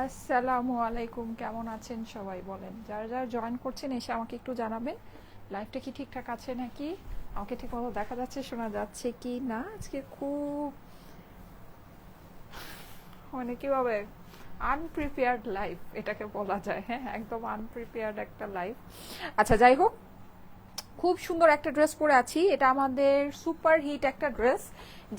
আসসালামু আলাইকুম, কেমন আছেন সবাই? বলেন, যারা যারা জয়েন করছেন এসে আমাকে একটু জানাবেন লাইভটা কি ঠিকঠাক আছে নাকি, আমাকে ঠিকমতো দেখা যাচ্ছে শোনা যাচ্ছে কি না। আজকে খুব মানে কীভাবে আনপ্রিপেয়ার্ড লাইভ এটাকে বলা যায়, হ্যাঁ একদম আনপ্রিপেয়ার্ড একটা লাইভ। আচ্ছা যাই হোক, খুব সুন্দর একটা ড্রেস পরে আছি, এটা আমাদের সুপার হিট একটা ড্রেস,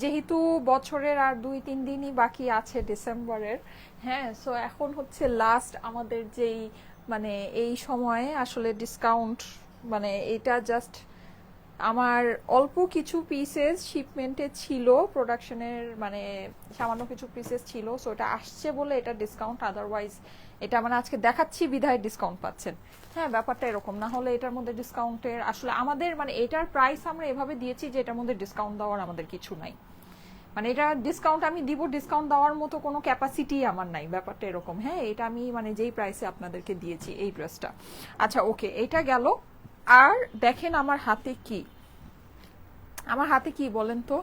যেহেতু বছরের আর 2-3 দিনই বাকি আছে ডিসেম্বরের। হ্যাঁ, সো এখন হচ্ছে লাস্ট আমাদের যেই মানে এই সময়ে আসলে ডিসকাউন্ট, মানে এটা জাস্ট আমার অল্প কিছু পিসেস শিপমেন্টে ছিল, প্রোডাকশনের মানে সামান্য কিছু পিসেস ছিল, সো এটা আসছে বলে এটা ডিসকাউন্ট, আদারওয়াইজ এটা মানে আজকে দেখাচ্ছি বিধায় ডিসকাউন্ট পাচ্ছেন। হ্যাঁ, ব্যাপারটা এরকম, না হলে এটার মধ্যে ডিসকাউন্টের আসলে আমাদের মানে এটার প্রাইস আমরা এভাবে দিয়েছি যে এটার মধ্যে ডিসকাউন্ট দেওয়ার আমাদের কিছু নাই। মানে এটা ডিসকাউন্ট আমি দিব, ডিসকাউন্ট দেওয়ার মতো কোনো ক্যাপাসিটি আমার নাই, ব্যাপারটা এরকম। হ্যাঁ, এটা আমি মানে যেই প্রাইসে আপনাদেরকে দিয়েছি এই ড্রেসটা। আচ্ছা ওকে, এটা গেল। আর দেখেন আমার হাতে কি, আমার হাতে কি বলেন তো?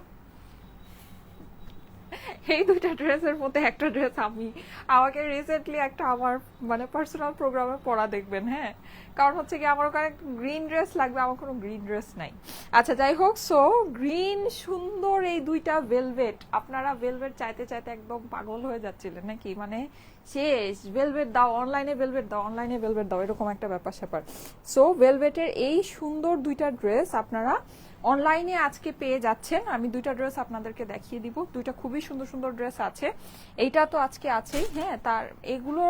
এই দুইটা ড্রেসের মধ্যে একটা ড্রেস আমি আমাকে রিসেন্টলি একটা আমার মানে পার্সোনাল প্রোগ্রামে পরা দেখবেন। হ্যাঁ, কারণ হচ্ছে কি আমার ওখানে গ্রিন ড্রেস লাগবে, আমার কোনো গ্রিন ড্রেস নাই। আচ্ছা যাই হোক, সো গ্রিন সুন্দর এই দুইটা ভেলভেট, আপনারা ভেলভেট চাইতে চাইতে একদম পাগল হয়ে যাচ্ছিলেন নাকি, মানে শেষ ভেলভেট দাও, অনলাইনে ভেলভেট দাও, অনলাইনে ভেলভেট দাও, এরকম একটা ব্যাপার স্যাপার। সো ভেলভেটের এই সুন্দর দুইটা ড্রেস আপনারা অনলাইনে আজকে পেয়ে যাচ্ছেন। আমি দুইটা ড্রেস আপনাদেরকে দেখিয়ে দিব, দুইটা খুবই সুন্দর সুন্দর ড্রেস আছে। এইটা তো আজকে আছেই, হ্যাঁ তার এগুলো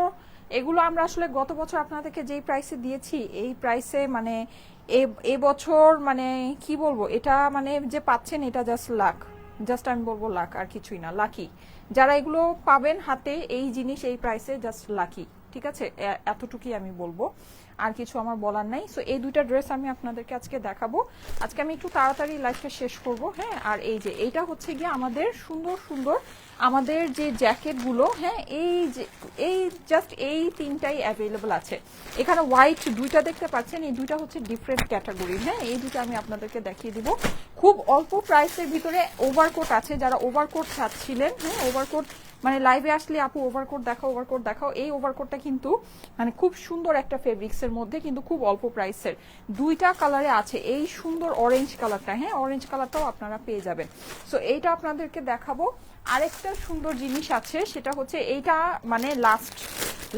এগুলো আমরা আসলে গত বছর আপনাদেরকে যেই প্রাইসে দিয়েছি এই প্রাইসে মানে এ বছর মানে কি বলবো, এটা মানে যে পাচ্ছেন এটা জাস্ট লাক, জাস্ট আমি বলবো লাক, আর কিছুই না, লাকি যারা এগুলো পাবেন হাতে এই জিনিস এই প্রাইসে, জাস্ট লাকি। ঠিক আছে, এতটুকুই আমি বলবো, আর কিছু আমার বলার নাই। সো এই দুইটা ড্রেস আমি আপনাদেরকে আজকে দেখাবো। আজকে আমি একটু তাড়াতাড়ি লাইফটা শেষ করব। হ্যাঁ, আর এই যে এইটা হচ্ছে গিয়ে আমাদের সুন্দর সুন্দর আমাদের যে জ্যাকেটগুলো, হ্যাঁ এই যে এই জাস্ট এই তিনটাই অ্যাভেলেবল আছে এখানে। হোয়াইট দুইটা দেখতে পাচ্ছেন, এই দুইটা হচ্ছে ডিফারেন্ট ক্যাটাগরি। হ্যাঁ, এই দুটো আমি আপনাদেরকে দেখিয়ে দিব। খুব অল্প প্রাইসের ভিতরে ওভারকোট আছে, যারা ওভারকোট চাচ্ছিলেন, হ্যাঁ ওভারকোট মানে লাইভে আসলে আপু ওভারকোট দেখাও, ওভারকোট দেখাও, এই ওভারকোটটা কিন্তু মানে খুব সুন্দর একটা ফেব্রিক্সের মধ্যে, কিন্তু খুব অল্প প্রাইসের, দুইটা কালারে আছে। এই সুন্দর অরেঞ্জ কালারটা, হ্যাঁ অরেঞ্জ কালারটাও আপনারা পেয়ে যাবেন। সো এইটা আপনাদেরকে দেখাবো। আরেকটা সুন্দর জিনিস আছে, সেটা হচ্ছে এইটা মানে লাস্ট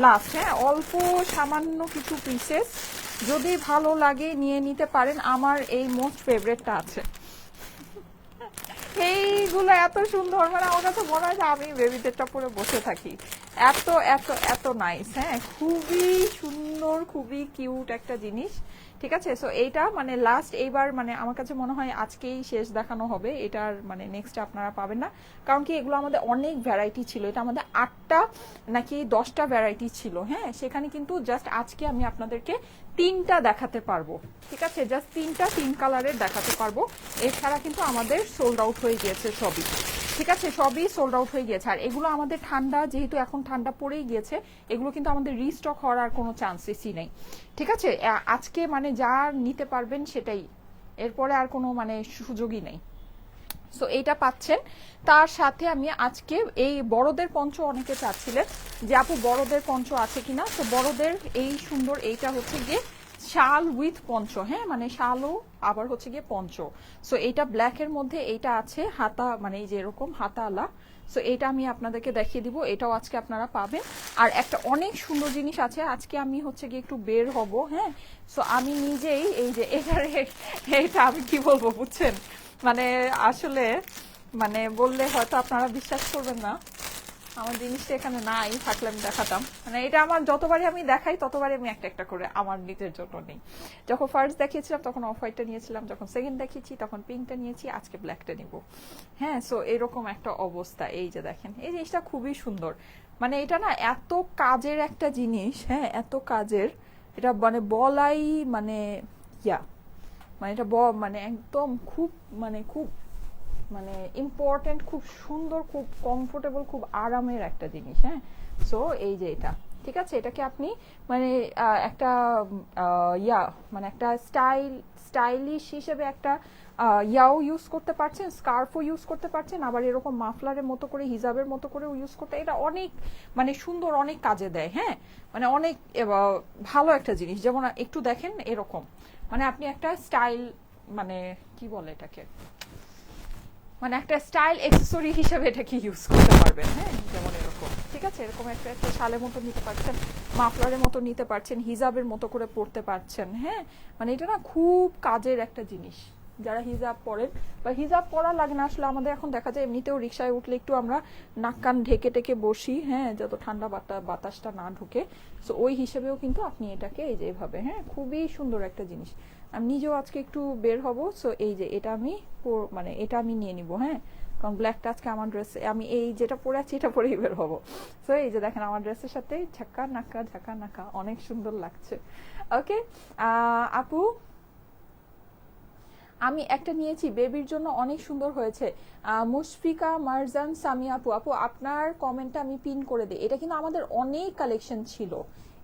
লাস্ট, হ্যাঁ অল্প সামান্য কিছু পিসেস, যদি ভালো লাগে নিয়ে নিতে পারেন। আমার এই মোস্ট ফেভারিটটা আছে, এইগুলো এত সুন্দর, মানে আমার কাছে মনে হয় যে আমি বেবিদেরটা পরে বসে থাকি, এত এত এত নাইস। হ্যাঁ, খুবই সুন্দর, খুবই কিউট একটা জিনিস। ঠিক আছে, সো এইটা মানে লাস্ট, এইবার মানে আমার কাছে মনে হয় আজকেই শেষ দেখানো হবে, এটার মানে নেক্সট আপনারা পাবেন না। কারণ কি এগুলো আমাদের অনেক ভ্যারাইটি ছিল, এটা আমাদের 8টা নাকি 10টা ভ্যারাইটি ছিল। হ্যাঁ, সেখানে কিন্তু জাস্ট আজকে আমি আপনাদেরকে 3টা দেখাতে পারবো। ঠিক আছে, জাস্ট 3 কালারের দেখাতে পারবো। এছাড়া কিন্তু আমাদের সোল্ড আউট হয়ে গিয়েছে সবই। ঠিক আছে, সবই সোল্ড আউট হয়ে গিয়েছে। আর এগুলো আমাদের ঠান্ডা, যেহেতু এখন ঠান্ডা পড়েই গিয়েছে, এগুলো কিন্তু আমাদের রিস্টক হওয়ার আর কোনো চান্সেসই নেই। ঠিক আছে, আজকে মানে যা নিতে পারবেন সেটাই, এরপরে আর কোনো মানে সুযোগই নেই। সো এইটা পাচ্ছেন। তার সাথে আমি আজকে এই বড়দের পঞ্চ অনেকে চাচ্ছিলেন যে আপু বড়দের পঞ্চ আছে কিনা, তো বড়দের এই সুন্দর এইটা হচ্ছে গিয়ে শাল উইথ পঞ্চ, হ্যাঁ মানে শালও আবার হচ্ছে গিয়ে পঞ্চ। সো এইটা ব্ল্যাকের মধ্যে এইটা আছে, হাতা মানে এই যে এরকম হাতাওয়ালা। সো এটা আমি আপনাদেরকে দেখিয়ে দিব, এটাও আজকে আপনারা পাবেন। আর একটা অনেক সুন্দর জিনিস আছে, আজকে আমি হচ্ছে গিয়ে একটু বের হব। হ্যাঁ, সো আমি নিজেই এই যে এটা আমি কি বলবো বুঝছেন, মানে আসলে মানে বললে হয়তো আপনারা বিশ্বাস করবেন না, আমার জিনিসটা এখানে নাই, থাকলে আমি দেখাতাম। মানে এটা আমার যতবারই আমি দেখাই ততবারই আমি একটা একটা করে আমার নিজের জন্য নেই। যখন ফার্স্ট দেখিয়েছিলাম তখন অফ হোয়াইটটা নিয়েছিলাম, যখন সেকেন্ড দেখিয়েছি তখন পিঙ্কটা নিয়েছি, আজকে ব্ল্যাকটা নিব। হ্যাঁ, সো এরকম একটা অবস্থা। এই যে দেখেন, এই জিনিসটা খুবই সুন্দর, মানে এটা না এত কাজের একটা জিনিস, হ্যাঁ এত কাজের, এটা মানে বলাই মানে ইয়া মানে এটা মানে একদম খুব মানে খুব মানে ইম্পর্টেন্ট, খুব সুন্দর, খুব কমফোর্টেবল, খুব আরামের একটা জিনিস। হ্যাঁ, সো এই যে এটা ঠিক আছে, এটাকে আপনি মানে একটা মানে একটা স্টাইলিশ হিসেবে একটা ইয়াও ইউজ করতে পারছেন, স্কার্ফও ইউজ করতে পারছেন, আবার এরকম মাফলারের মতো করে হিজাবের মতো করেও ইউজ করতে, এটা অনেক মানে সুন্দর, অনেক কাজে দেয়। হ্যাঁ, মানে অনেক ভালো একটা জিনিস। যেমন একটু দেখেন এরকম, মানে আপনি একটা স্টাইল মানে কি বলে এটাকে, মানে একটা স্টাইল অ্যাক্সেসরি হিসেবে এটাকে ইউজ করতে পারবেন। হ্যাঁ, যেমন এরকম, ঠিক আছে, এরকম একটা একটা শালের মতো নিতে পারছেন, মাফলারের মতো নিতে পারছেন, হিজাবের মতো করে পরতে পারছেন। হ্যাঁ, মানে এটা না খুব কাজের একটা জিনিস। যারা হিজাব পরেন বা হিজাব পরা লাগে না, আসলে আমাদের এখন দেখা যায় এমনিতেও রিক্সায় উঠলে একটু আমরা নাক কান ঢেকে টেকে বসি, হ্যাঁ, যত ঠান্ডা বাতাসটা না ঢুকে। সো ওই হিসেবেও কিন্তু আপনি এটাকে এই যে এভাবে, হ্যাঁ, খুবই সুন্দর একটা জিনিস। আমি নিজেও আজকে একটু বের হব, সো এই যে এটা আমি মানে এটা আমি নিয়ে নিব। হ্যাঁ, কারণ ব্ল্যাকটা আজকে আমার ড্রেস, আমি এই যেটা পরে আছি এটা পরেই বের হবো। সো এই যে দেখেন আমার ড্রেসের সাথে ঝাক্কা নাকা অনেক সুন্দর লাগছে। ওকে আপু, আমি একটা নিয়েছি বেবির জন্য, অনেক সুন্দর হয়েছে। মুশফিকা মারজান সামি আপু, আপনার কমেন্টটা আমি পিন করে দিই। এটা কিন্তু আমাদের অনেক কালেকশন ছিল,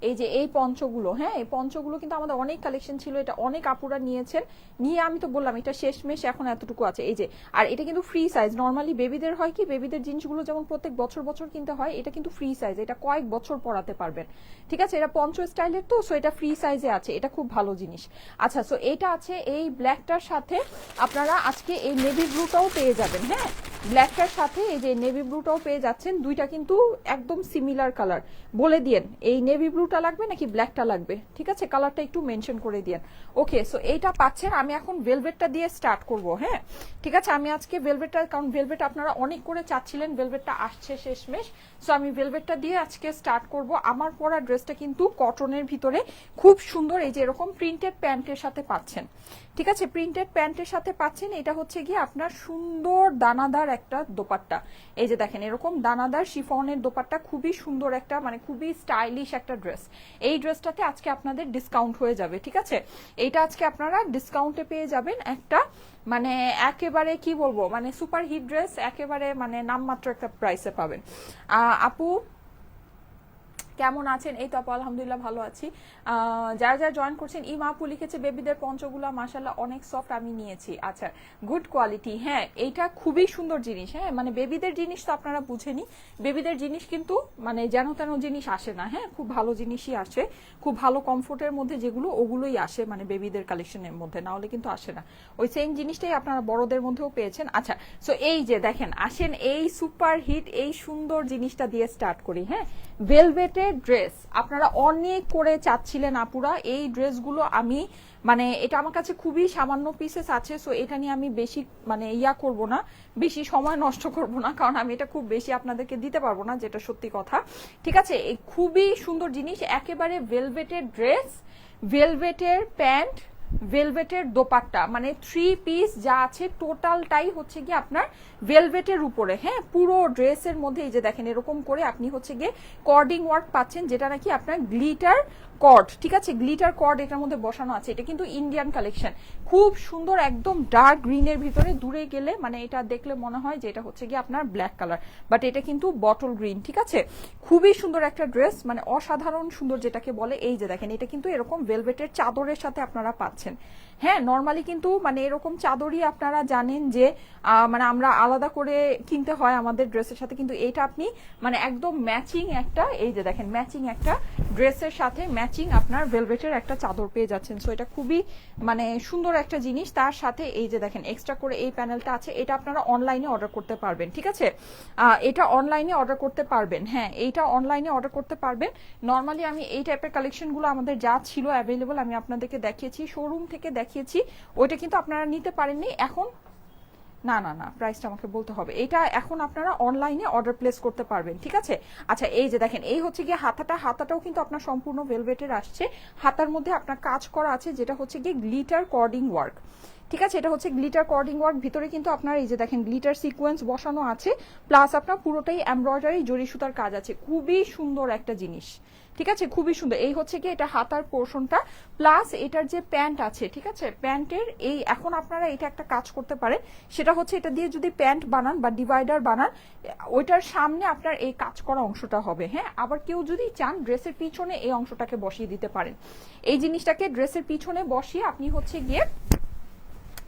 এই যে এই পঞ্চগুলো, হ্যাঁ, এই পঞ্চগুলো কিন্তু আমাদের অনেক কালেকশন ছিল, এটা অনেক আপুরা নিয়েছেন, নিয়ে আমি তো বললাম এটা শেষমেশ এখন এতটুকু আছে। এই যে, আর এটা কিন্তু ফ্রি সাইজ। নর্মালি বেবিদের হয় কি, বেবিদের জিনিসগুলো যেমন প্রত্যেক বছর কিনতে হয়, এটা কিন্তু ফ্রি সাইজ, এটা কয়েক বছর পরাতে পারবেন। ঠিক আছে, এটা পঞ্চ স্টাইলের তো, সো এটা ফ্রি সাইজে আছে, এটা খুব ভালো জিনিস। আচ্ছা, সো এটা আছে এই ব্ল্যাকটার সাথে, আপনারা আজকে এই নেভি ব্লুটাও পেয়ে যাবেন। হ্যাঁ, ব্ল্যাকটার সাথে এই যে নেভি ব্লুটাও পেয়ে যাচ্ছেন, দুইটা কিন্তু একদম সিমিলার কালার। বলে দিয়েন এই নেভি ব্লুটা লাগবে নাকি ব্ল্যাকটা লাগবে, ঠিক আছে, কালারটা একটু মেনশন করে দিয়েন। ওকে, সো এইটা পাচ্ছেন। আমি এখন ভেলভেটটা দিয়ে স্টার্ট করব। হ্যাঁ, ঠিক আছে, আমি আজকে ভেলভেটটা, কারণ ভেলভেট আপনারা অনেক করে চাচ্ছিলেন, ভেলভেটটা আসছে শেষমেশ, সো আমি ভেলভেটটা দিয়ে আজকে স্টার্ট করব। আমার পরা ড্রেসটা কিন্তু কটনের ভিতরে খুব সুন্দর, এই যে এরকম প্রিন্টেড প্যান্টের সাথে পাচ্ছেন। ঠিক আছে, প্রিন্টেড প্যান্টের সাথে পাচ্ছেন। এটা হচ্ছে গিয়ে আপনার সুন্দর দানাদার একটা দোপাট্টা, এই যে দেখেন এরকম দানাদার শিফনের দোপাট্টা, খুবই সুন্দর একটা মানে খুবই স্টাইলিশ একটা ড্রেস। এই ড্রেসটাতে আজকে আপনাদের ডিসকাউন্ট হয়ে যাবে। ঠিক আছে, এইটা আজকে আপনারা ডিসকাউন্টে পেয়ে যাবেন একটা, মানে একেবারে কি বলবো, মানে সুপার হিট ড্রেস, একেবারে মানে নামমাত্র একটা প্রাইসে পাবেন। আপু কেমন আছেন? এই তো আপু আলহামদুলিল্লাহ ভালো আছি। যারা যারা জয়েন করছেন, ইমা আপু লিখেছে বেবিদের পঞ্চগুলা মাশাআল্লাহ অনেক সফট, আমি নিয়েছি। আচ্ছা, গুড কোয়ালিটি। হ্যাঁ, এইটা খুবই সুন্দর জিনিস। হ্যাঁ, মানে বেবিদের জিনিস তো আপনারা বুঝেনি, বেবিদের জিনিস কিন্তু মানে যেন তেন জিনিস আসে না। হ্যাঁ, খুব ভালো জিনিসই আসে, খুব ভালো কমফোর্টের মধ্যে যেগুলো ওগুলোই আসে, মানে বেবিদের কালেকশনের মধ্যে, না হলে কিন্তু আসে না। ওই সেম জিনিসটাই আপনারা বড়দের মধ্যেও পেয়েছেন। আচ্ছা, সো এই যে দেখেন, আসেন এই সুপার হিট এই সুন্দর জিনিসটা দিয়ে স্টার্ট করি। হ্যাঁ, ভেলভেটের ড্রেস আপনারা অনেক করে চাচ্ছিলেন আপুরা, এই ড্রেসগুলো আমি মানে এটা আমার কাছে খুবই সামান্য পিসেস আছে, সো এটা নিয়ে আমি বেশি মানে করব না, বেশি সময় নষ্ট করব না, কারণ আমি এটা খুব বেশি আপনাদেরকে দিতে পারবো না, যেটা সত্যি কথা। ঠিক আছে, এই খুবই সুন্দর জিনিস, একেবারে ভেলভেটের ড্রেস, ভেলভেটের প্যান্ট, ভেলভেটের দোপাট্টা, মানে 3 পিস যা আছে টোটালটাই হচ্ছে গিয়ে আপনার ভেলভেটের উপরে। হ্যাঁ, পুরো ড্রেসের মধ্যে এই যে দেখেন এরকম করে আপনি হচ্ছে গিয়ে কর্ডিং ওয়ার্ক পাচ্ছেন, যেটা নাকি আপনার গ্লিটার কর্ড। ঠিক আছে, গ্লিটার কর্ড এটার মধ্যে বসানো আছে। এটা কিন্তু ইন্ডিয়ান কালেকশন, খুব সুন্দর, একদম ডার্ক গ্রিনের ভিতরে, দূরে গেলে মানে এটা দেখলে মনে হয় যে এটা হচ্ছে গিয়ে আপনার ব্ল্যাক কালার, বাট এটা কিন্তু বটল গ্রিন। ঠিক আছে, খুবই সুন্দর একটা ড্রেস, মানে অসাধারণ সুন্দর যেটাকে বলে। এই যে দেখেন এটা কিন্তু এরকম ভেলভেটের চাদরের সাথে আপনারা পাচ্ছেন। হ্যাঁ, নর্মালি কিন্তু মানে এরকম চাদরই আপনারা জানেন যে মানে আমরা আলাদা করে কিনতে হয় আমাদের ড্রেসের সাথে, কিন্তু এটা আপনি মানে একদম ম্যাচিং একটা, এই যে দেখেন ম্যাচিং একটা ড্রেসের সাথে ম্যাচিং আপনার ভেলভেটের একটা চাদর পেয়ে যাচ্ছেন। সো এটা খুবই মানে সুন্দর একটা জিনিস। তার সাথে এই যে দেখেন এক্সট্রা করে এই প্যানেলটা আছে, এটা আপনারা অনলাইনে অর্ডার করতে পারবেন। ঠিক আছে, এটা অনলাইনে অর্ডার করতে পারবেন। হ্যাঁ, এইটা অনলাইনে অর্ডার করতে পারবেন। নর্মালি আমি এই টাইপের কালেকশনগুলো আমাদের যা ছিল অ্যাভেলেবল আমি আপনাদেরকে দেখিয়েছি, শোরুম থেকে দেখিয়েছি, ওইটা কিন্তু আপনারা নিতে পারেননি। এখন না না না, প্রাইসটা আমাকে বলতে হবে। এটা এখন আপনারা অনলাইনে অর্ডার প্লেস করতে পারবেন। ঠিক আছে, আচ্ছা এই যে দেখেন এই হচ্ছে গিয়ে হাতাটাও কিন্তু আপনার সম্পূর্ণ ভেলভেটের আসছে, হাতার মধ্যে আপনার কাজ করা আছে, যেটা হচ্ছে গিয়ে গ্লিটার কর্ডিং ওয়ার্ক। ঠিক আছে, এটা হচ্ছে গ্লিটার কর্ডিং ওয়ার্ক, ভিতরে কিন্তু আপনার এই যে দেখেন গ্লিটার সিকোয়েন্স বসানো আছে, প্লাস আপনার পুরোটাই এমব্রয়ডারি জরি সুতার কাজ আছে, খুবই সুন্দর একটা জিনিস। ঠিক আছে, খুবই সুন্দর। এই হচ্ছে কি এটা হাতার পোর্শনটা, প্লাস এটার যে প্যান্ট আছে, ঠিক আছে, প্যান্টের এই এখন আপনারা এটা একটা কাজ করতে পারেন, সেটা হচ্ছে এটা দিয়ে যদি প্যান্ট বানান বা ডিভাইডার বানান, ওইটার সামনে আপনার এই কাজ করা অংশটা হবে। হ্যাঁ, আবার কেউ যদি চান ড্রেসের পিছনে এই অংশটাকে বসিয়ে দিতে পারেন। এই জিনিসটাকে ড্রেসের পিছনে বসিয়ে আপনি হচ্ছে গিয়ে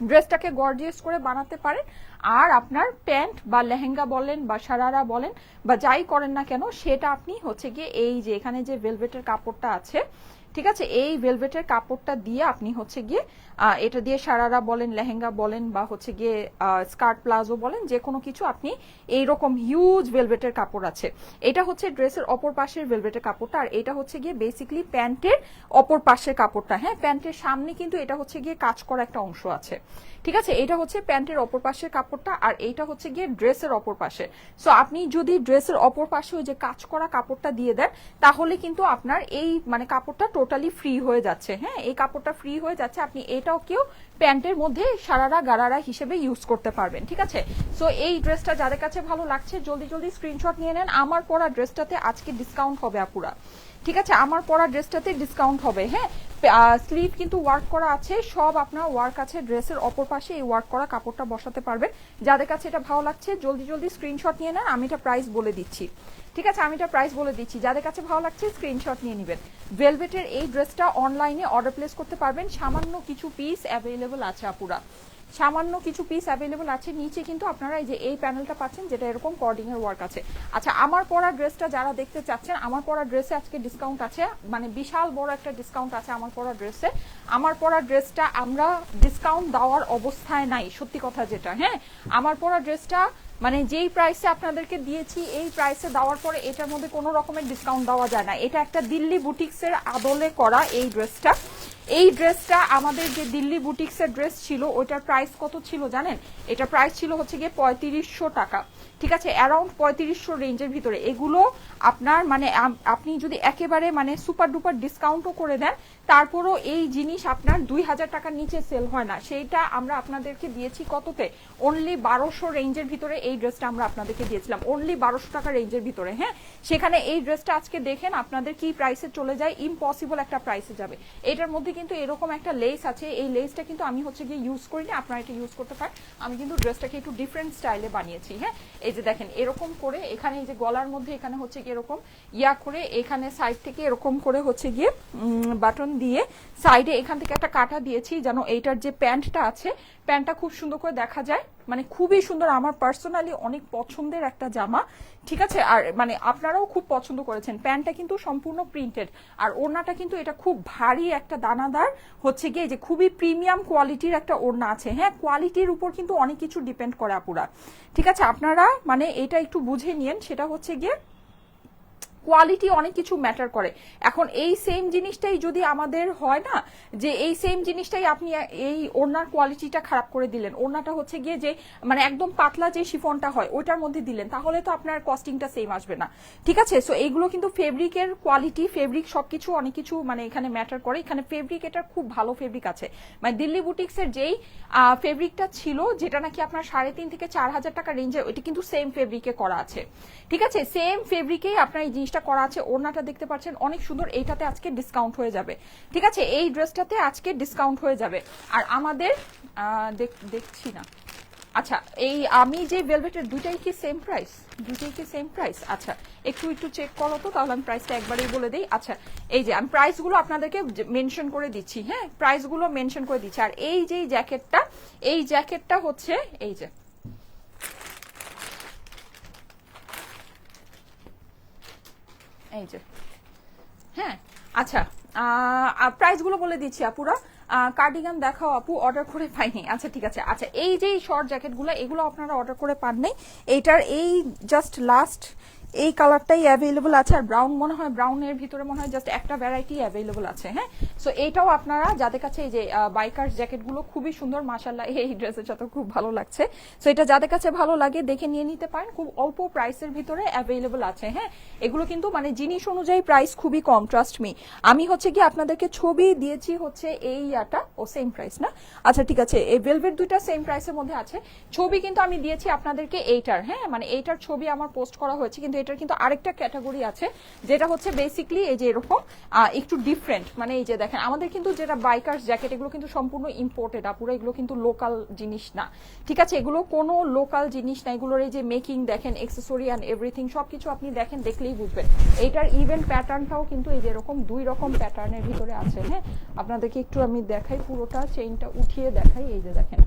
ড্রেসটাকে গর্জিয়াস করে বানাতে পারেন। আর আপনার প্যান্ট বা লেহেঙ্গা বলেন বা সারারা বলেন বা যাই করেন না কেন, সেটা আপনি হচ্ছে গিয়ে এই যে এখানে যে ভেলভেটের কাপড়টা আছে, ঠিক আছে, এই ভেলভেটের কাপড়টা দিয়ে আপনি হচ্ছে গিয়ে এটা দিয়ে সারারা বলেন, লেহেঙ্গা বলেন বা হচ্ছে গিয়ে স্কার্ট প্লাজো বলেন, যে কোনো কিছু আপনি এইরকম হিউজ ভেলভেটের কাপড় আছে, এটা হচ্ছে ড্রেসের অপর পাশের ভেলভেটের কাপড়টা, আর এটা হচ্ছে গিয়ে বেসিক্যালি প্যান্টের অপর পাশের কাপড়টা। হ্যাঁ, প্যান্টের সামনে কিন্তু এটা হচ্ছে গিয়ে কাজ করা একটা অংশ আছে, ঠিক আছে, এটা হচ্ছে প্যান্টের অপর পাশের কাপড়টা, আর এইটা হচ্ছে গিয়ে ড্রেসের অপর পাশে। সো আপনি যদি ড্রেসের অপর পাশে ওই যে কাজ করা কাপড়টা দিয়ে দেন, তাহলে কিন্তু আপনার এই মানে কাপড়টা টোটালি ফ্রি হয়ে যাচ্ছে। হ্যাঁ, এই কাপড়টা ফ্রি হয়ে যাচ্ছে, আপনি এটাও কেউ প্যান্টের মধ্যে সারারা গারারা হিসেবে ইউজ করতে পারবেন। ঠিক আছে, সো এই ড্রেসটা যাদের কাছে ভালো লাগছে জলদি জলদি স্ক্রিনশট নিয়ে নেন। আমার পরা ড্রেসটাতে আজকে ডিসকাউন্ট হবে আপুরা, ঠিক আছে, আমার পরা ড্রেসটাতে ডিসকাউন্ট হবে। হ্যাঁ, স্লিভ কিন্তু ওয়ার্ক করা আছে, সব আপনার ওয়ার্ক আছে, ড্রেসের অপর পাশে এই ওয়ার্ক করা কাপড়টা বসাতে পারবেন। যাদের কাছে এটা ভালো লাগছে জলদি জলদি স্ক্রিনশট নিয়ে নেন, আমি এটা প্রাইস বলে দিচ্ছি। ঠিক আছে, আমি এটা প্রাইস বলে দিচ্ছি, যাদের কাছে ভালো লাগছে স্ক্রিনশট নিয়ে নেবেন। ভেলভেটের এই ড্রেসটা অনলাইনে অর্ডার প্লেস করতে পারবেন, সামান্য কিছু পিস অ্যাভেলেবল আছে আপুরা, সামান্য কিছু পিস অ্যাভেলেবল আছে। নিচে কিন্তু আপনারা এই যে এই প্যানেলটা পাচ্ছেন, যেটা এরকম কর্ডিং এর ওয়ার্ক আছে। আচ্ছা, আমার পরা ড্রেসটা যারা দেখতে চাচ্ছেন, আমার পরা ড্রেসে আজকে ডিসকাউন্ট আছে, মানে বিশাল বড় একটা ডিসকাউন্ট আছে আমার পরা ড্রেসে। আমার পরা ড্রেসটা আমরা ডিসকাউন্ট দেওয়ার অবস্থায় নাই, সত্যি কথা যেটা। হ্যাঁ, আমার পরা ড্রেসটা মানে যেই প্রাইসে আপনাদেরকে দিয়েছি, এই প্রাইসে দেওয়ার পরে এটার মধ্যে কোনো রকমের ডিসকাউন্ট দেওয়া যায় না। এটা একটা দিল্লি বুটিক্সের আদলে করা এই ড্রেসটা। এই ড্রেসটা আমাদের যে দিল্লি বুটিক্সের ড্রেস ছিল, ওইটার প্রাইস কত ছিল জানেন? এটা প্রাইস ছিল হচ্ছে গিয়ে 3500 টাকা। ঠিক আছে, অ্যারাউন্ড 3500 রেঞ্জের ভিতরে। এগুলো আপনার মানে আপনি যদি একেবারে মানে সুপার ডুপার ডিসকাউন্টও করে দেন, তারপরও এই জিনিস আপনার 2000 টাকার নিচে সেল হয় না। সেইটা আমরা আপনাদেরকে দিয়েছি কততে? অনলি 1200 রেঞ্জের ভিতরে এই ড্রেসটা আমরা আপনাদেরকে দিয়েছিলাম, অনলি 1200 টাকা রেঞ্জের ভিতরে। হ্যাঁ, সেখানে এই ড্রেসটা আজকে দেখেন আপনাদের কি প্রাইসে চলে যায়, ইম্পসিবল একটা প্রাইসে যাবে। এটার মধ্যে কিন্তু এরকম একটা লেস আছে, এই লেসটা কিন্তু আমি হচ্ছে গিয়ে ইউজ করিনি, আপনারা এটা ইউজ করতে পারেন। আমি কিন্তু ড্রেসটাকে একটু ডিফারেন্ট স্টাইলে বানিয়েছি। হ্যাঁ, এই যে দেখেন এরকম করে এখানে এই যে গলার মধ্যে এখানে হচ্ছে গিয়ে এরকম ইয়া করে, এখানে সাইড থেকে এরকম করে হচ্ছে গিয়ে বাটন দিয়ে সাইডে এখান থেকে একটা কাটা দিয়েছি, যেন এইটার যে প্যান্টটা আছে, প্যান্টটা খুব সুন্দর করে দেখা যায়, মানে খুবই সুন্দর। আমার পার্সোনালি অনেক পছন্দের একটা জামা। ঠিক আছে, আর মানে আপনারাও খুব পছন্দ করেছেন। প্যান্টটা কিন্তু সম্পূর্ণ প্রিন্টেড, আর ওড়নাটা কিন্তু এটা খুব ভারী একটা দানাদার হচ্ছে গিয়ে যে খুবই প্রিমিয়াম কোয়ালিটির একটা ওড়না আছে। হ্যাঁ, কোয়ালিটির উপর কিন্তু অনেক কিছু ডিপেন্ড করে আপুরা। ঠিক আছে, আপনারা মানে এটা একটু বুঝে নিন, সেটা হচ্ছে গিয়ে কোয়ালিটি অনেক কিছু ম্যাটার করে। এখন এই সেম জিনিসটাই যদি আমাদের হয় না, যে এই সেম জিনিসটাই আপনি এই ওড়নার কোয়ালিটিটা খারাপ করে দিলেন, ওড়নাটা হচ্ছে গিয়ে যে মানে একদম পাতলা যে শিফনটা হয় ওইটার মধ্যে দিলেন, তাহলে তো আপনার কস্টিংটা সেম আসবে না। ঠিক আছে, সো এইগুলো কিন্তু ফেব্রিকের কোয়ালিটি, ফেব্রিক সবকিছু অনেক কিছু মানে এখানে ম্যাটার করে। এখানে ফেব্রিক এটার খুব ভালো ফেব্রিক আছে, মানে দিল্লি বুটিক্সের যেই ফেব্রিকটা ছিল, যেটা নাকি আপনার 3500 থেকে 4000 টাকা রেঞ্জে, ওইটা কিন্তু সেম ফেব্রিকে করা আছে। ঠিক আছে, সেম ফেব্রিকেই আপনার এই জিনিসটা করা আছে। ওড়নাটা দেখতে পাচ্ছেন অনেক সুন্দর, এইটাতে আজকে ডিসকাউন্ট হয়ে যাবে। ঠিক আছে, এই ড্রেসটাতে আজকে ডিসকাউন্ট হয়ে যাবে। আর আমাদের দেখছি না, আচ্ছা এই আমি যে ভেলভেটের দুইটাই কি সেম প্রাইস? দুইটাই কি সেম প্রাইস? আচ্ছা একটু চেক করো তো, তাহলে আমি প্রাইসটা একবারেই বলে দিই। আচ্ছা, এই যে আমি প্রাইসগুলো আপনাদেরকে মেনশন করে দিচ্ছি। হ্যাঁ, প্রাইসগুলো মেনশন করে দিচ্ছি। আর এই যে জ্যাকেটটা, এই জ্যাকেটটা হচ্ছে এই যে এই যে হ্যাঁ, আচ্ছা প্রাইসগুলো বলে দিচ্ছি আপুরা। কার্ডিগান দেখাও আপু, অর্ডার করে পাইনি। আচ্ছা ঠিক আছে, আচ্ছা এই যে শর্ট জ্যাকেটগুলো, এগুলো আপনারা অর্ডার করে পান নাই। এইটার এই জাস্ট লাস্ট এই কালারটাই অ্যাভেলেবল আছে, আর ব্রাউন মনে হয়, ব্রাউনের ভিতরে মনে হয় জাস্ট একটা ভ্যারাইটি অ্যাভেলেবল আছে। হ্যাঁ, সো এইটাও আপনারা যাদের কাছে, এই যে বাইকার জ্যাকেটগুলো খুবই সুন্দর মাশাআল্লাহ, এই ড্রেসের সাথে খুব ভালো লাগছে। সো এটা যাদের কাছে ভালো লাগে দেখে নিয়ে নিতে পারেন, খুব অল্প প্রাইসের ভিতরে অ্যাভেলেবল আছে। হ্যাঁ, এগুলো কিন্তু মানে জিনিস অনুযায়ী প্রাইস খুবই কম, ট্রাস্ট মি। আমি হচ্ছে কি আপনাদেরকে ছবি দিয়েছি হচ্ছে এই ইয়াটা, ও সেম প্রাইস না? আচ্ছা ঠিক আছে, এই ভেলভেট দুইটা সেম প্রাইসের মধ্যে আছে। ছবি কিন্তু আমি দিয়েছি আপনাদেরকে এইটার, হ্যাঁ মানে এইটার ছবি আমার পোস্ট করা হয়েছে, কিন্তু এটার কিন্তু আরেকটা ক্যাটাগরি আছে যেটা হচ্ছে বেসিকলি এই যে এরকম একটু ডিফারেন্ট, মানে এই যে দেখেন আমাদের কিন্তু যেটা বাইকার্স জ্যাকেট এগুলো কিন্তু সম্পূর্ণ ইম্পোর্টেড আপুরা, এগুলো কিন্তু লোকাল জিনিস না, ঠিক আছে, এগুলো কোনো লোকাল জিনিস না, এগুলোর এই যে মেকিং দেখেন, এক্সেসরি অ্যান্ড এভরিথিং সবকিছু আপনি দেখেন, দেখলেই বুঝবেন। এইটার ইভেন প্যাটার্নটাও কিন্তু এই যে এরকম 2 রকম প্যাটার্নের ভিতরে আছে। হ্যাঁ, আপনাদেরকে একটু আমি দেখাই, পুরোটা চেইনটা উঠিয়ে দেখাই, এই যে দেখেন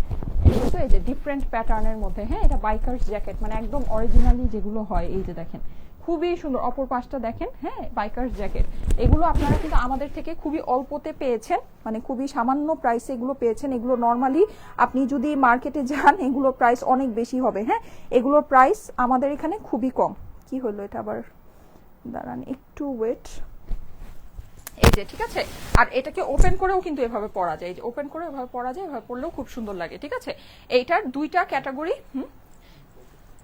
কিন্তু এই যে ডিফারেন্ট প্যাটার্নের মধ্যে। হ্যাঁ, এটা বাইকার্স জ্যাকেট মানে একদম অরিজিনালি যেগুলো হয়, এই যে দেখেন খুবই সুন্দর, অপর পাশটা দেখেন। হ্যাঁ, বাইকার্স জ্যাকেট এগুলো আপনারা কিন্তু আমাদের থেকে খুবই অল্পতে পেয়েছেন, মানে খুবই সামান্য প্রাইসে এগুলো পেয়েছেন। এগুলো নর্মালি আপনি যদি মার্কেটে যান এগুলো প্রাইস অনেক বেশি হবে। হ্যাঁ, এগুলোর প্রাইস আমাদের এখানে খুবই কম। কি হলো এটা আবার, দাঁড়ান একটু ওয়েট, এই যে ঠিক আছে। আর এটাকে ওপেন করেও কিন্তু এভাবে পরা যায়, এই যে ওপেন করে এভাবে পরা যায়, এভাবে পরলেও খুব সুন্দর লাগে, ঠিক আছে। এইটার 2টা ক্যাটাগরি।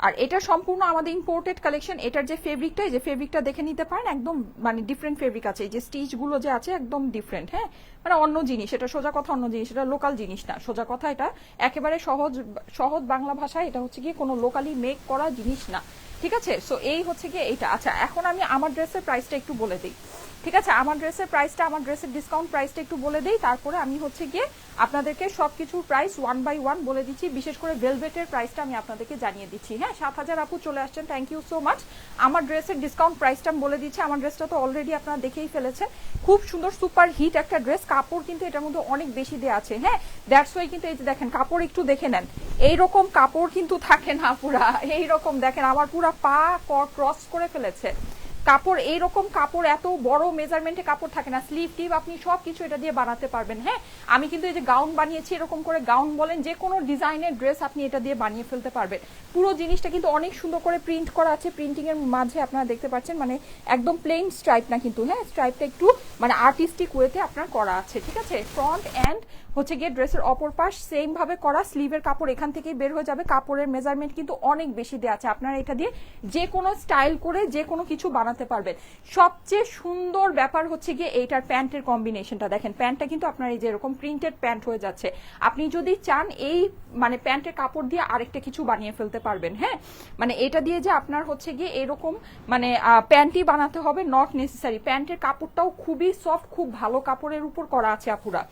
আর এটা সম্পূর্ণ আমাদের ইম্পোর্টেড কালেকশন। এটার যে ফেব্রিকটা, এই যে ফেব্রিকটা দেখে নিতে পারেন, একদম মানে ডিফারেন্ট ফেব্রিক আছে, এই যে স্টিচ গুলো যে আছে একদম ডিফারেন্ট। হ্যাঁ, মানে অন্য জিনিস, এটা সোজা কথা অন্য জিনিস, এটা লোকাল জিনিস না, সোজা কথা এটা একেবারে সহজ সহজ বাংলা ভাষায় এটা হচ্ছে গিয়ে কোনো লোকালি মেক করা জিনিস না, ঠিক আছে। সো এই হচ্ছে গিয়ে এইটা। আচ্ছা, এখন আমি আমার ড্রেসের প্রাইসটা একটু বলে দিই, ঠিক আছে, আমার ড্রেসের প্রাইসটা, আমার ড্রেসের ডিসকাউন্ট প্রাইসটা একটু বলে দেই, তারপরে আমি হচ্ছে গিয়ে আপনাদেরকে সবকিছুর প্রাইস 1 বাই 1 বলে দিচ্ছি। বিশেষ করে ভেলভেটের প্রাইসটা আমি আপনাদেরকে জানিয়ে দিচ্ছি। হ্যাঁ, 7000 আপু চলে আসছেন, থ্যাংক ইউ সো মাচ। আমার ড্রেসের ডিসকাউন্ট প্রাইসটা আমি বলে দিচ্ছি। আমার ড্রেসটা তো অলরেডি আপনারা দেখেই ফেলেছেন, খুব সুন্দর সুপার হিট একটা ড্রেস, কাপড় কিন্তু এটার মধ্যে অনেক বেশি দেওয়া আছে। হ্যাঁ, দ্যাটস ওয়াই কিন্তু এই যে দেখেন কাপড় একটু দেখে নেন, এইরকম কাপড় কিন্তু থাকে না পুরা, এইরকম দেখেন আমার পুরা পা ক্রস করে ফেলেছে কাপড়, এইরকম কাপড় এত বড় মেজারমেন্টে কাপড় থাকে না। স্লিভ টিপ আপনি সবকিছু এটা দিয়ে বানাতে পারবেন। হ্যাঁ, আমি কিন্তু এই যে গাউন বানিয়েছি, এরকম করে গাউন বলেন যে কোনো ডিজাইনের ড্রেস আপনি এটা দিয়ে বানিয়ে ফেলতে পারবেন। পুরো জিনিসটা কিন্তু অনেক সুন্দর করে প্রিন্ট করা আছে, প্রিন্টিং এর মাঝে আপনারা দেখতে পাচ্ছেন, মানে একদম প্লেন স্ট্রাইপ না কিন্তু, হ্যাঁ স্ট্রাইপটা একটু মানে আর্টিস্টিক ওয়েতে আপনার করা আছে, ঠিক আছে। ফ্রন্ট এন্ড হচ্ছে গিয়ে ড্রেসের অপর পাশ সেম ভাবে করা, স্লিভের কাপড় এখান থেকেই বের হয়ে যাবে, কাপড়ের মেজারমেন্ট কিন্তু অনেক বেশি দেওয়া আছে, আপনারা এটা দিয়ে যে কোনো স্টাইল করে যে কোনো কিছু বানাতে পারবেন। সবচেয়ে সুন্দর ব্যাপার হচ্ছে গিয়ে এইটার প্যান্টের কম্বিনেশনটা দেখেন, প্যান্টটা কিন্তু আপনার এই যে এরকম প্রিন্টেড প্যান্ট হয়ে যাচ্ছে, আপনি যদি চান এই মানে প্যান্টের কাপড় দিয়ে আরেকটা কিছু বানিয়ে ফেলতে পারবেন। হ্যাঁ, মানে এটা দিয়ে যে আপনার হচ্ছে গিয়ে এরকম মানে প্যান্টই বানাতে হবে নট নেসেসারি, প্যান্টের কাপড়টাও খুবই সফট, খুব ভালো কাপড়ের উপর করা আছে আপুরা,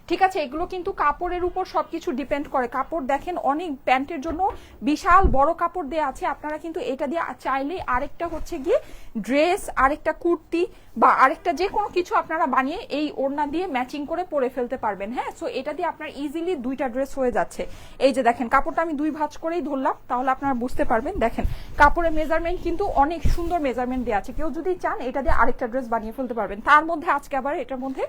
ঠিক আছে। এগুলো কিন্তু কাপড়ের উপর সবকিছু ডিপেন্ড করে, কাপড় দেখেন অনেক, প্যান্টের জন্য বিশাল বড় কাপড় দেওয়া আছে, আপনারা কিন্তু এটা দিয়ে চাইলে আরেকটা হচ্ছে গিয়ে ড্রেস, আরেকটা কুর্তি বা আরেকটা যে কোনো কিছু আপনারা বানিয়ে এই ওড়না দিয়ে ম্যাচিং করে পরে ফেলতে পারবেন। হ্যাঁ, সো এটা দিয়ে আপনার ইজিলি 2টা ড্রেস হয়ে যাচ্ছে। এই যে দেখেন কাপড়টা আমি 2 ভাঁজ করেই ধরলাম, তাহলে আপনারা বুঝতে পারবেন। দেখেন কাপড়ের মেজারমেন্ট কিন্তু অনেক সুন্দর মেজারমেন্ট দেওয়া আছে, কেউ যদি চান এটা দিয়ে আরেকটা ড্রেস বানিয়ে ফেলতে পারবেন। তার মধ্যে আজকে আবার এটার মধ্যে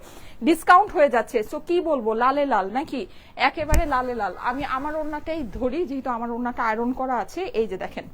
ডিসকাউন্ট হয়ে যাচ্ছে, সো কি বলবো, লালে লাল নাকি, একেবারে লালে লাল। আমি আমার ওড়নাটাই ধরি, যেহেতু আমার ওড়নাটা আয়রন করা আছে, এই যে দেখেন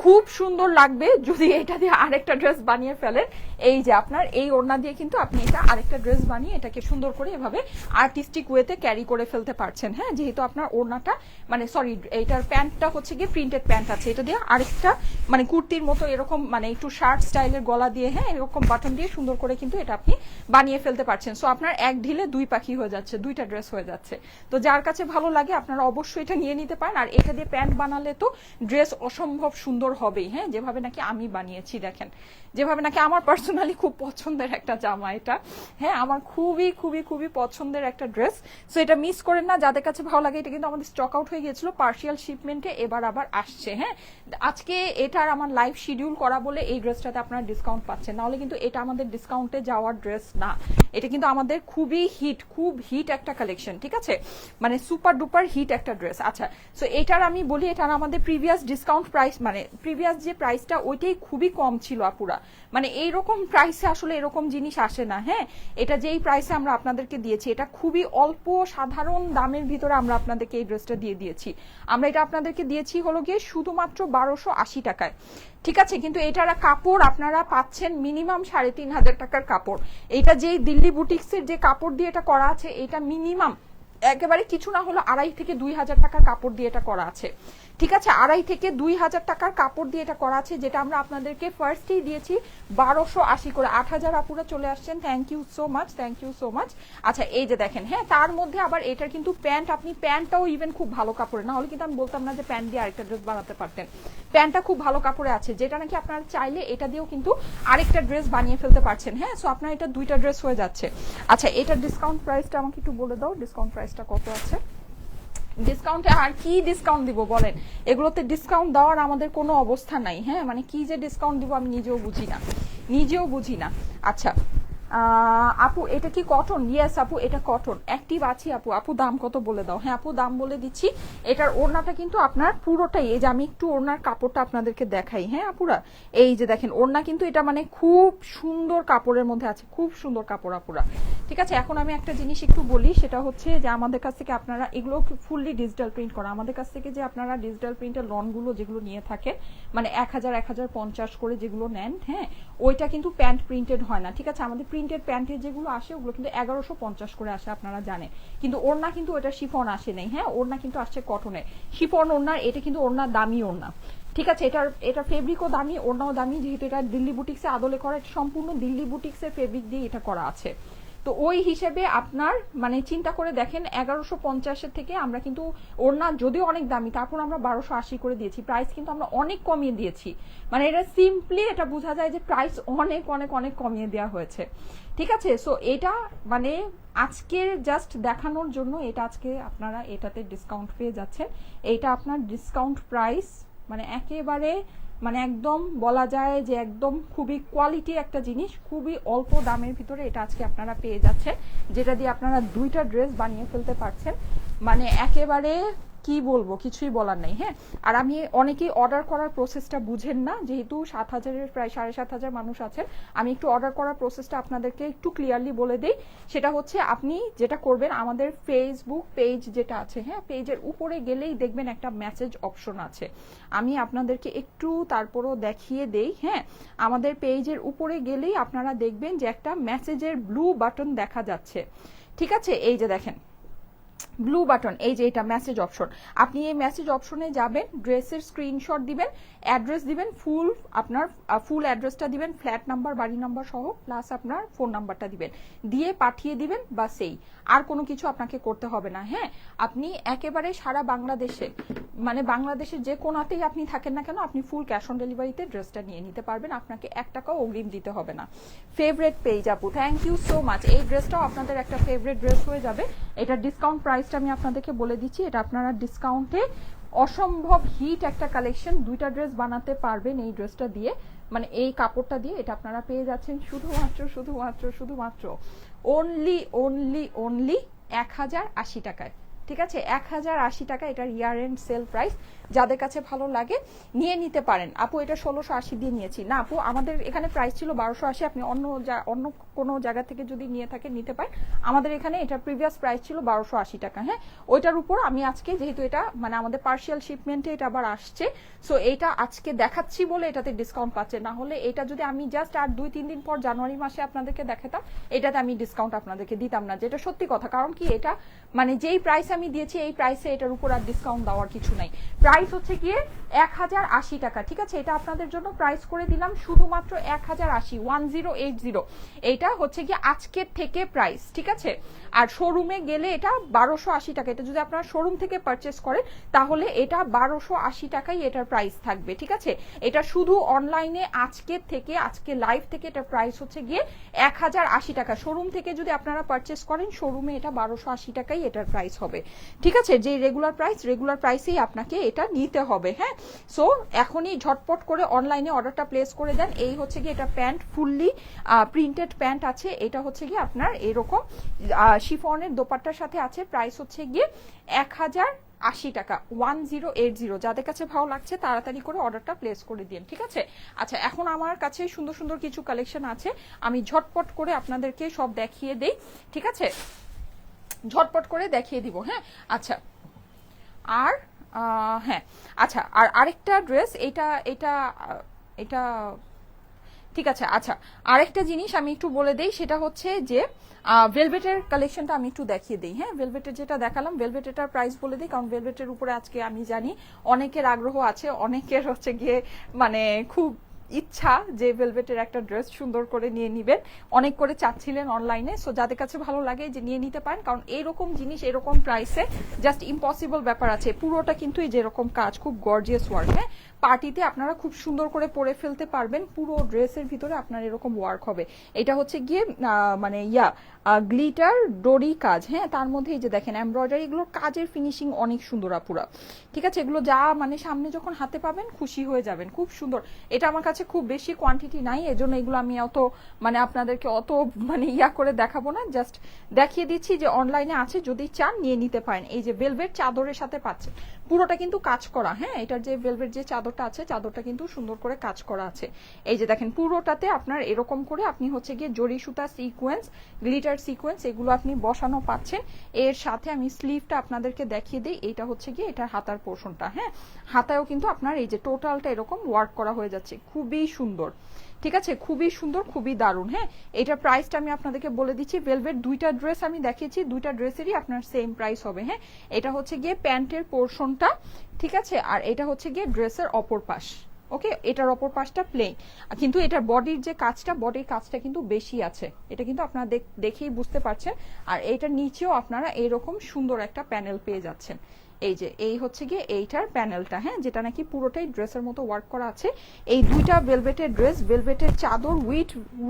খুব সুন্দর লাগবে যদি এটা দিয়ে আরেকটা ড্রেস বানিয়ে ফেলেন। এই যে আপনার এই ওড়না দিয়ে কিন্তু আপনি এটা আরেকটা ড্রেস বানিয়ে এটাকে সুন্দর করে এভাবে আর্টিস্টিক ওয়েতে ক্যারি করে ফেলতে পারছেন। হ্যাঁ, যেহেতু আপনার ওড়নাটা মানে সরি এইটার প্যান্টটা হচ্ছে গিয়ে প্রিন্টেড প্যান্ট আছে, এটা দিয়ে আরেকটা মানে কুর্তির মতো এরকম মানে একটু শার্ট স্টাইলের গলা দিয়ে, হ্যাঁ এরকম বাটন দিয়ে সুন্দর করে কিন্তু এটা আপনি বানিয়ে ফেলতে পারছেন। সো আপনার এক ঢিলে 2 পাখি হয়ে যাচ্ছে, 2টা ড্রেস হয়ে যাচ্ছে। তো যার কাছে ভালো লাগে আপনারা অবশ্যই এটা নিয়ে নিতে পারেন। আর এটা দিয়ে প্যান্ট বানালে তো ড্রেস অসম্ভব সুন্দর হবেই। হ্যাঁ, যেভাবে নাকি আমি বানিয়েছি দেখেন, যেভাবে নাকি আমার পার্সোনালি খুব পছন্দের একটা জামা এটা। হ্যাঁ, আমার খুবই খুবই খুবই পছন্দের একটা ড্রেস। সো এটা মিস করেন না, যাদের কাছে ভালো লাগে। এটা কিন্তু আমাদের স্টক আউট হয়ে গিয়েছিল পার্সিয়াল শিপমেন্টে, এবার আবার আসছে। হ্যাঁ, আজকে এটার আমার লাইভ শিডিউল করা বলে এই ড্রেসটাতে আপনারা ডিসকাউন্ট পাচ্ছেন, নাহলে কিন্তু এটা আমাদের ডিসকাউন্টে যাওয়ার ড্রেস না। এটা কিন্তু আমাদের খুবই হিট, খুব হিট একটা কালেকশন, ঠিক আছে, মানে সুপার ডুপার হিট একটা ড্রেস। আচ্ছা, সো এটার আমি বলি, এটার আমাদের প্রিভিয়াস ডিসকাউন্ট প্রাইস মানে প্রিভিয়াস যে প্রাইসটা ওইটাই খুবই কম ছিল আপুরা, মানে এইরকম প্রাইসে আসলে এরকম জিনিস আসে না। হ্যাঁ, এটা যেই প্রাইসে আমরা আপনাদেরকে দিয়েছি, এটা খুবই অল্প সাধারণ দামের ভিতরে আমরা আপনাদেরকে এই ড্রেসটা দিয়ে দিয়েছি। আমরা এটা আপনাদেরকে দিয়েছি হলো গিয়ে শুধুমাত্র 1280 টাকায়, ঠিক আছে। কিন্তু এটার কাপড় আপনারা পাচ্ছেন মিনিমাম 3500 টাকার কাপড়। এটা যেই দিল্লি বুটিক্সের যে কাপড় দিয়ে এটা করা আছে, এটা মিনিমাম একেবারে কিছু না হলো 2500 থেকে 2000 টাকার কাপড় দিয়ে এটা করা আছে, ঠিক আছে, 2.5 থেকে 2,000 টাকার কাপড় দিয়ে এটা করা আছে, যেটা আমরা আপনাদেরকে ফার্স্টেই দিয়েছি 1280 করে। 8,000 আপুরা চলে আসছেন, thank you so much, thank you so much. আচ্ছা এই যে দেখেন, হ্যাঁ তার মধ্যে আবার এটার কিন্তু প্যান্ট, আপনি প্যান্টটাও ইভেন খুব ভালো কাপড়ে, না হলে কিন্তু আমি বলতাম না যে প্যান্ট দিয়ে আরেকটা ড্রেস বানাতে পারতেন। প্যান্টটা খুব ভালো কাপড়ে আছে, যেটা নাকি আপনারা চাইলে এটা দিয়েও কিন্তু আরেকটা ড্রেস বানিয়ে ফেলতে পারছেন। হ্যাঁ, সো আপনার এটা 2টা ড্রেস হয়ে যাচ্ছে। আচ্ছা এটার ডিসকাউন্ট প্রাইসটা আমাকে একটু বলে দাও, ডিসকাউন্ট প্রাইসটা কত আছে? ডিসকাউন্টে আর কি ডিসকাউন্ট দিব বলেন, এগুলোতে ডিসকাউন্ট দেওয়ার আমাদের কোনো অবস্থা নাই। হ্যাঁ মানে কি যে ডিসকাউন্ট দিব আমি নিজেও বুঝি না। আচ্ছা আপু এটা কি কটন? ইয়েস আপু এটা কটন, অ্যাক্টিভ আছি আপু। আপু দাম কত বলে দাও? হ্যাঁ আপু দাম বলে দিচ্ছি। এটার ওড়নাটা কিন্তু আপনার পুরোটাই, এই যে আমি একটু ওড়নার কাপড়টা আপনাদেরকে দেখাই। হ্যাঁ আপুরা এই যে দেখেন, ওড়না কিন্তু এটা মানে খুব সুন্দর কাপড়ের মধ্যে আছে, খুব সুন্দর কাপড় আপুরা। ঠিক আছে, এখন আমি একটা জিনিস একটু বলি, সেটা হচ্ছে যে আমাদের কাছ থেকে আপনারা এগুলো ফুললি ডিজিটাল প্রিন্ট করা, আমাদের কাছ থেকে যে আপনারা ডিজিটাল প্রিন্টের লনগুলো যেগুলো নিয়ে থাকেন, মানে 1000 1050 করে যেগুলো নেন, হ্যাঁ ওইটা কিন্তু প্যান্ট প্রিন্টেড হয় না। ঠিক আছে, আমাদের প্রিন্টেড প্যান্টের যেগুলো আসে ওগুলো কিন্তু 1150 করে আসে, আপনারা জানেন। কিন্তু ওড়না কিন্তু ওটা শিফন আসে নেই। হ্যাঁ ওড়না কিন্তু আসছে কটনের শিফন ওড়নার, এটা কিন্তু ওড়নার দামি ওড়না। ঠিক আছে, এটা ফেব্রিকও দামি, ওড়নাও দামি, যেহেতু এটা দিল্লি বুটিক্সে আদলে করা, সম্পূর্ণ দিল্লি বুটিক্সের ফেব্রিক দিয়ে এটা করা আছে। তো ওই হিসেবে আপনার মানে চিন্তা করে দেখেন, 1150 থেকে আমরা কিন্তু ওড়না যদিও অনেক দামি, তারপর আমরা 1280 করে দিয়েছি, প্রাইস কিন্তু আমরা অনেক কমিয়ে দিয়েছি। মানে এটা সিম্পলি এটা বোঝা যায় যে প্রাইস অনেক অনেক অনেক কমিয়ে দেওয়া হয়েছে। ঠিক আছে, সো এটা মানে আজকে জাস্ট দেখানোর জন্য, এটা আজকে আপনারা এটাতে ডিসকাউন্ট পেয়ে যাচ্ছেন। এইটা আপনার ডিসকাউন্ট প্রাইস, মানে একেবারে মানে একদম বলা যায় যে একদম খুবই কোয়ালিটি একটা জিনিস, খুবই অল্প দামের ভিতরে এটা আজকে আপনারা পেয়ে যাচ্ছেন, যেটা দিয়ে আপনারা 2টা ড্রেস বানিয়ে ফেলতে পারছেন। মানে একেবারে কি বলবো, কিছুই বলার নেই। হ্যাঁ আর আমি অনেকেই অর্ডার করার প্রসেসটা বুঝেন না, যেহেতু 7,000-এর প্রায় 7,500 মানুষ আছেন, আমি একটু অর্ডার করার প্রসেসটা আপনাদেরকে একটু ক্লিয়ারলি বলে দিই। সেটা হচ্ছে আপনি যেটা করবেন, আমাদের ফেসবুক পেজ যেটা আছে, হ্যাঁ পেজের উপরে গেলেই দেখবেন একটা মেসেজ অপশন আছে, আমি আপনাদেরকে একটু তারপরও দেখিয়ে দেই। হ্যাঁ আমাদের পেজের উপরে গেলেই আপনারা দেখবেন যে একটা মেসেজের ব্লু বাটন দেখা যাচ্ছে। ঠিক আছে, এই যে দেখেন ব্লু বাটন, এই যে এটা মেসেজ অপশন, আপনি এই মেসেজ অপশনে যাবেন, ড্রেসের স্ক্রিনশট দিবেন, অ্যাড্রেস দিবেন, আপনার ফুল অ্যাড্রেসটা দিবেন, ফ্ল্যাট নাম্বার, বাড়ি নাম্বার সহ, প্লাস আপনার ফোন নাম্বারটা দিবেন, দিয়ে পাঠিয়ে দিবেন, বা সেই আর কোনো কিছু আপনাকে করতে হবে না। হ্যাঁ আপনি একেবারে সারা বাংলাদেশে, মানে বাংলাদেশের যে কোনাতেই আপনি থাকেন না কেন, আপনি ফুল ক্যাশ অন ডেলিভারিতে ড্রেসটা নিয়ে নিতে পারবেন, আপনাকে 1 টাকাও অগ্রিম দিতে হবে না। ফেভারিট পেজ আপু, থ্যাংক ইউ সো মাচ। এই ড্রেসটাও আপনাদের একটা ফেভারিট ড্রেস হয়ে যাবে। এটা ডিসকাউন্ট প্রাইসটা আমি আপনাদেরকে বলে দিচ্ছি, এটা আপনারা ডিসকাউন্টে অসম্ভব হিট একটা কালেকশন, 2টা ড্রেস বানাতে পারবেন এই ড্রেসটা দিয়ে, মানে এই কাপড়টা দিয়ে। এটা আপনারা পেয়ে যাচ্ছেন শুধুমাত্র অনলি 1080 টাকায়। ঠিক আছে, 1080 টাকা, এটা ইয়ার এন্ড সেল প্রাইস। যাদের কাছে ভালো লাগে নিয়ে নিতে পারেন। আপু এটা 1680 দিয়ে নিয়েছি না আপু, আমাদের এখানে প্রাইস ছিল 1280, আপনি অন্য কোনো জায়গা থেকে যদি নিয়ে থাকেন নিতে পারেন। আমাদের এখানে এটা প্রিভিয়াস প্রাইস ছিল 1280 টাকা। হ্যাঁ ওইটার উপর আমি আজকে, যেহেতু এটা মানে আমাদের পার্শিয়াল শিপমেন্টে এটা আবার আসছে, সো এটা আজকে দেখাচ্ছি বলে এটাতে ডিসকাউন্ট পাচ্ছে, না হলে এটা যদি আমি জাস্ট আর 2-3 দিন পর জানুয়ারি মাসে আপনাদেরকে দেখাতাম, এটাতে আমি ডিসকাউন্ট আপনাদেরকে দিতাম না, যেটা সত্যি কথা। কারণ কি, এটা মানে যেই প্রাইস আমি দিয়েছি এই প্রাইসে এটার উপর আর ডিসকাউন্ট দেওয়ার কিছু নাই। প্রাইস হচ্ছে গিয়ে 1080 টাকা। ঠিক আছে, এটা আপনাদের জন্য প্রাইস করে দিলাম শুধুমাত্র 1080, 1080। এইটা হচ্ছে গিয়ে আজকের থেকে প্রাইস। ঠিক আছে, আর শোরুমে গেলে এটা 1280 টাকা। এটা যদি আপনারা শোরুম থেকে পারচেস করেন তাহলে এটা 1280 টাকাই এটার প্রাইস থাকবে। ঠিক আছে, এটা শুধু অনলাইনে আজকের থেকে, আজকে লাইভ থেকে এটার প্রাইস হচ্ছে গিয়ে 1080 টাকা। শোরুম থেকে যদি আপনারা পারচেস করেন, শোরুমে এটা 1280 টাকাই এটার প্রাইস হবে। ঠিক আছে, যে রেগুলার প্রাইসেই আপনাকে এটা নিতে হবে। হ্যাঁ সো এখনই ঝটপট করে অনলাইনে অর্ডারটা প্লেস করে দেন। এই হচ্ছে গিয়ে এটা প্যান্ট, ফুললি প্রিন্টেড প্যান্ট আছে। এটা হচ্ছে গিয়ে আপনার এরকম শিফনের দোপাট্টার সাথে আছে। প্রাইস হচ্ছে গিয়ে 1080 টাকা, 1080। যাদের কাছে ভালো লাগছে তাড়াতাড়ি করে অর্ডারটা প্লেস করে দিন। ঠিক আছে, আচ্ছা এখন আমার কাছে সুন্দর সুন্দর কিছু কালেকশন আছে, আমি ঝটপট করে আপনাদেরকে সব দেখিয়ে দেই। ঠিক আছে, ঝটপট করে দেখিয়ে দিব। হ্যাঁ আচ্ছা, আর হ্যাঁ আচ্ছা, আর আরেকটা ড্রেস, এটা ঠিক আছে। আচ্ছা, আরেকটা জিনিস আমি একটু বলে দেই, সেটা হচ্ছে যে ভেলভেটের কালেকশনটা আমি একটু দেখিয়ে দিই। হ্যাঁ, ভেলভেটের যেটা দেখালাম, ভেলভেটের প্রাইস বলে দিই, কারণ ভেলভেটের উপরে আজকে আমি জানি অনেকের আগ্রহ আছে, অনেকের হচ্ছে গিয়ে মানে খুব ইচ্ছা যে ভেলভেটের একটা ড্রেস সুন্দর করে নিয়ে নিবেন, অনেক করে চাচ্ছিলেন অনলাইনে। সো যাদের কাছে ভালো লাগে যে নিয়ে নিতে পারেন, কারণ এরকম জিনিস এরকম প্রাইসে জাস্ট ইম্পসিবল ব্যাপার আছে। পুরোটা কিন্তু এই যেরকম কাজ, খুব গর্জিয়াস ওয়ার্ক। হ্যাঁ, পার্টিতে আপনারা খুব সুন্দর করে পরে ফেলতে পারবেন, পুরো ড্রেসের ভিতরে আপনার এরকম ওয়ার্ক হবে। এটা হচ্ছে গিয়ে মানে গ্লিটার ডোরি কাজ। হ্যাঁ, তার মধ্যে এই যে দেখেন এমব্রয়ডারি, এগুলোর কাজের ফিনিশিং অনেক সুন্দর আপুরা। ঠিক আছে, এগুলো যা মানে সামনে যখন হাতে পাবেন খুশি হয়ে যাবেন, খুব সুন্দর। এটা আমার কাছে খুব বেশি কোয়ান্টিটি নাই, এজন্য এগুলো আমি অত মানে আপনাদেরকে অত মানে করে দেখাবো না, জাস্ট দেখিয়ে দিচ্ছি যে অনলাইনে আছে, যদি চান নিয়ে নিতে পারেন। এই যে ভেলভেট চাদরের সাথে পাচ্ছেন, পুরোটা কিন্তু কাজ করা। হ্যাঁ, এটার যে ভেলভেট যে চাদরটা আছে, চাদরটা কিন্তু সুন্দর করে কাজ করা আছে। এই যে দেখেন পুরোটাতে আপনার এরকম করে আপনি হচ্ছে গিয়ে জরি সুতা সিকোয়েন্স, গ্লিটার সিকোয়েন্স, এগুলো আপনি বসানো পাচ্ছেন। এর সাথে আমি স্লিভটা আপনাদেরকে দেখিয়ে দিই, এইটা হচ্ছে গিয়ে এটার হাতার পোর্শনটা। হ্যাঁ, হাতায়ও কিন্তু আপনার এই যে টোটালটা এরকম ওয়ার্ক করা হয়ে যাচ্ছে, খুবই সুন্দর। ঠিক আছে, খুবই সুন্দর, খুবই দারুণ। হ্যাঁ, এটার প্রাইসটা আমি আপনাদেরকে বলে দিচ্ছি। ভেলভেট দুইটা ড্রেস আমি দেখিয়েছি, দুইটা ড্রেসেরই আপনার সেম প্রাইস হবে। হ্যাঁ, এটা হচ্ছে গিয়ে প্যান্টের পোর্শনটা, ঠিক আছে, আর এটা হচ্ছে গিয়ে ড্রেসের অপর পাশ। ওকে, এটার অপর পাশটা প্লেন, কিন্তু এটার বডির যে কাজটা, বডির কাজটা কিন্তু বেশি আছে, এটা কিন্তু আপনারা দেখেই বুঝতে পারছেন। আর এইটার নিচেও আপনারা এরকম সুন্দর একটা প্যানেল পেয়ে যাচ্ছেন। এই যে এই হচ্ছে গিয়ে এইটার প্যানেলটা। হ্যাঁ, যেটা নাকি পুরোটাই ড্রেসের মতো ওয়ার্ক করা আছে। এই দুইটা ভেলভেটের ড্রেস, ভেলভেটের চাদর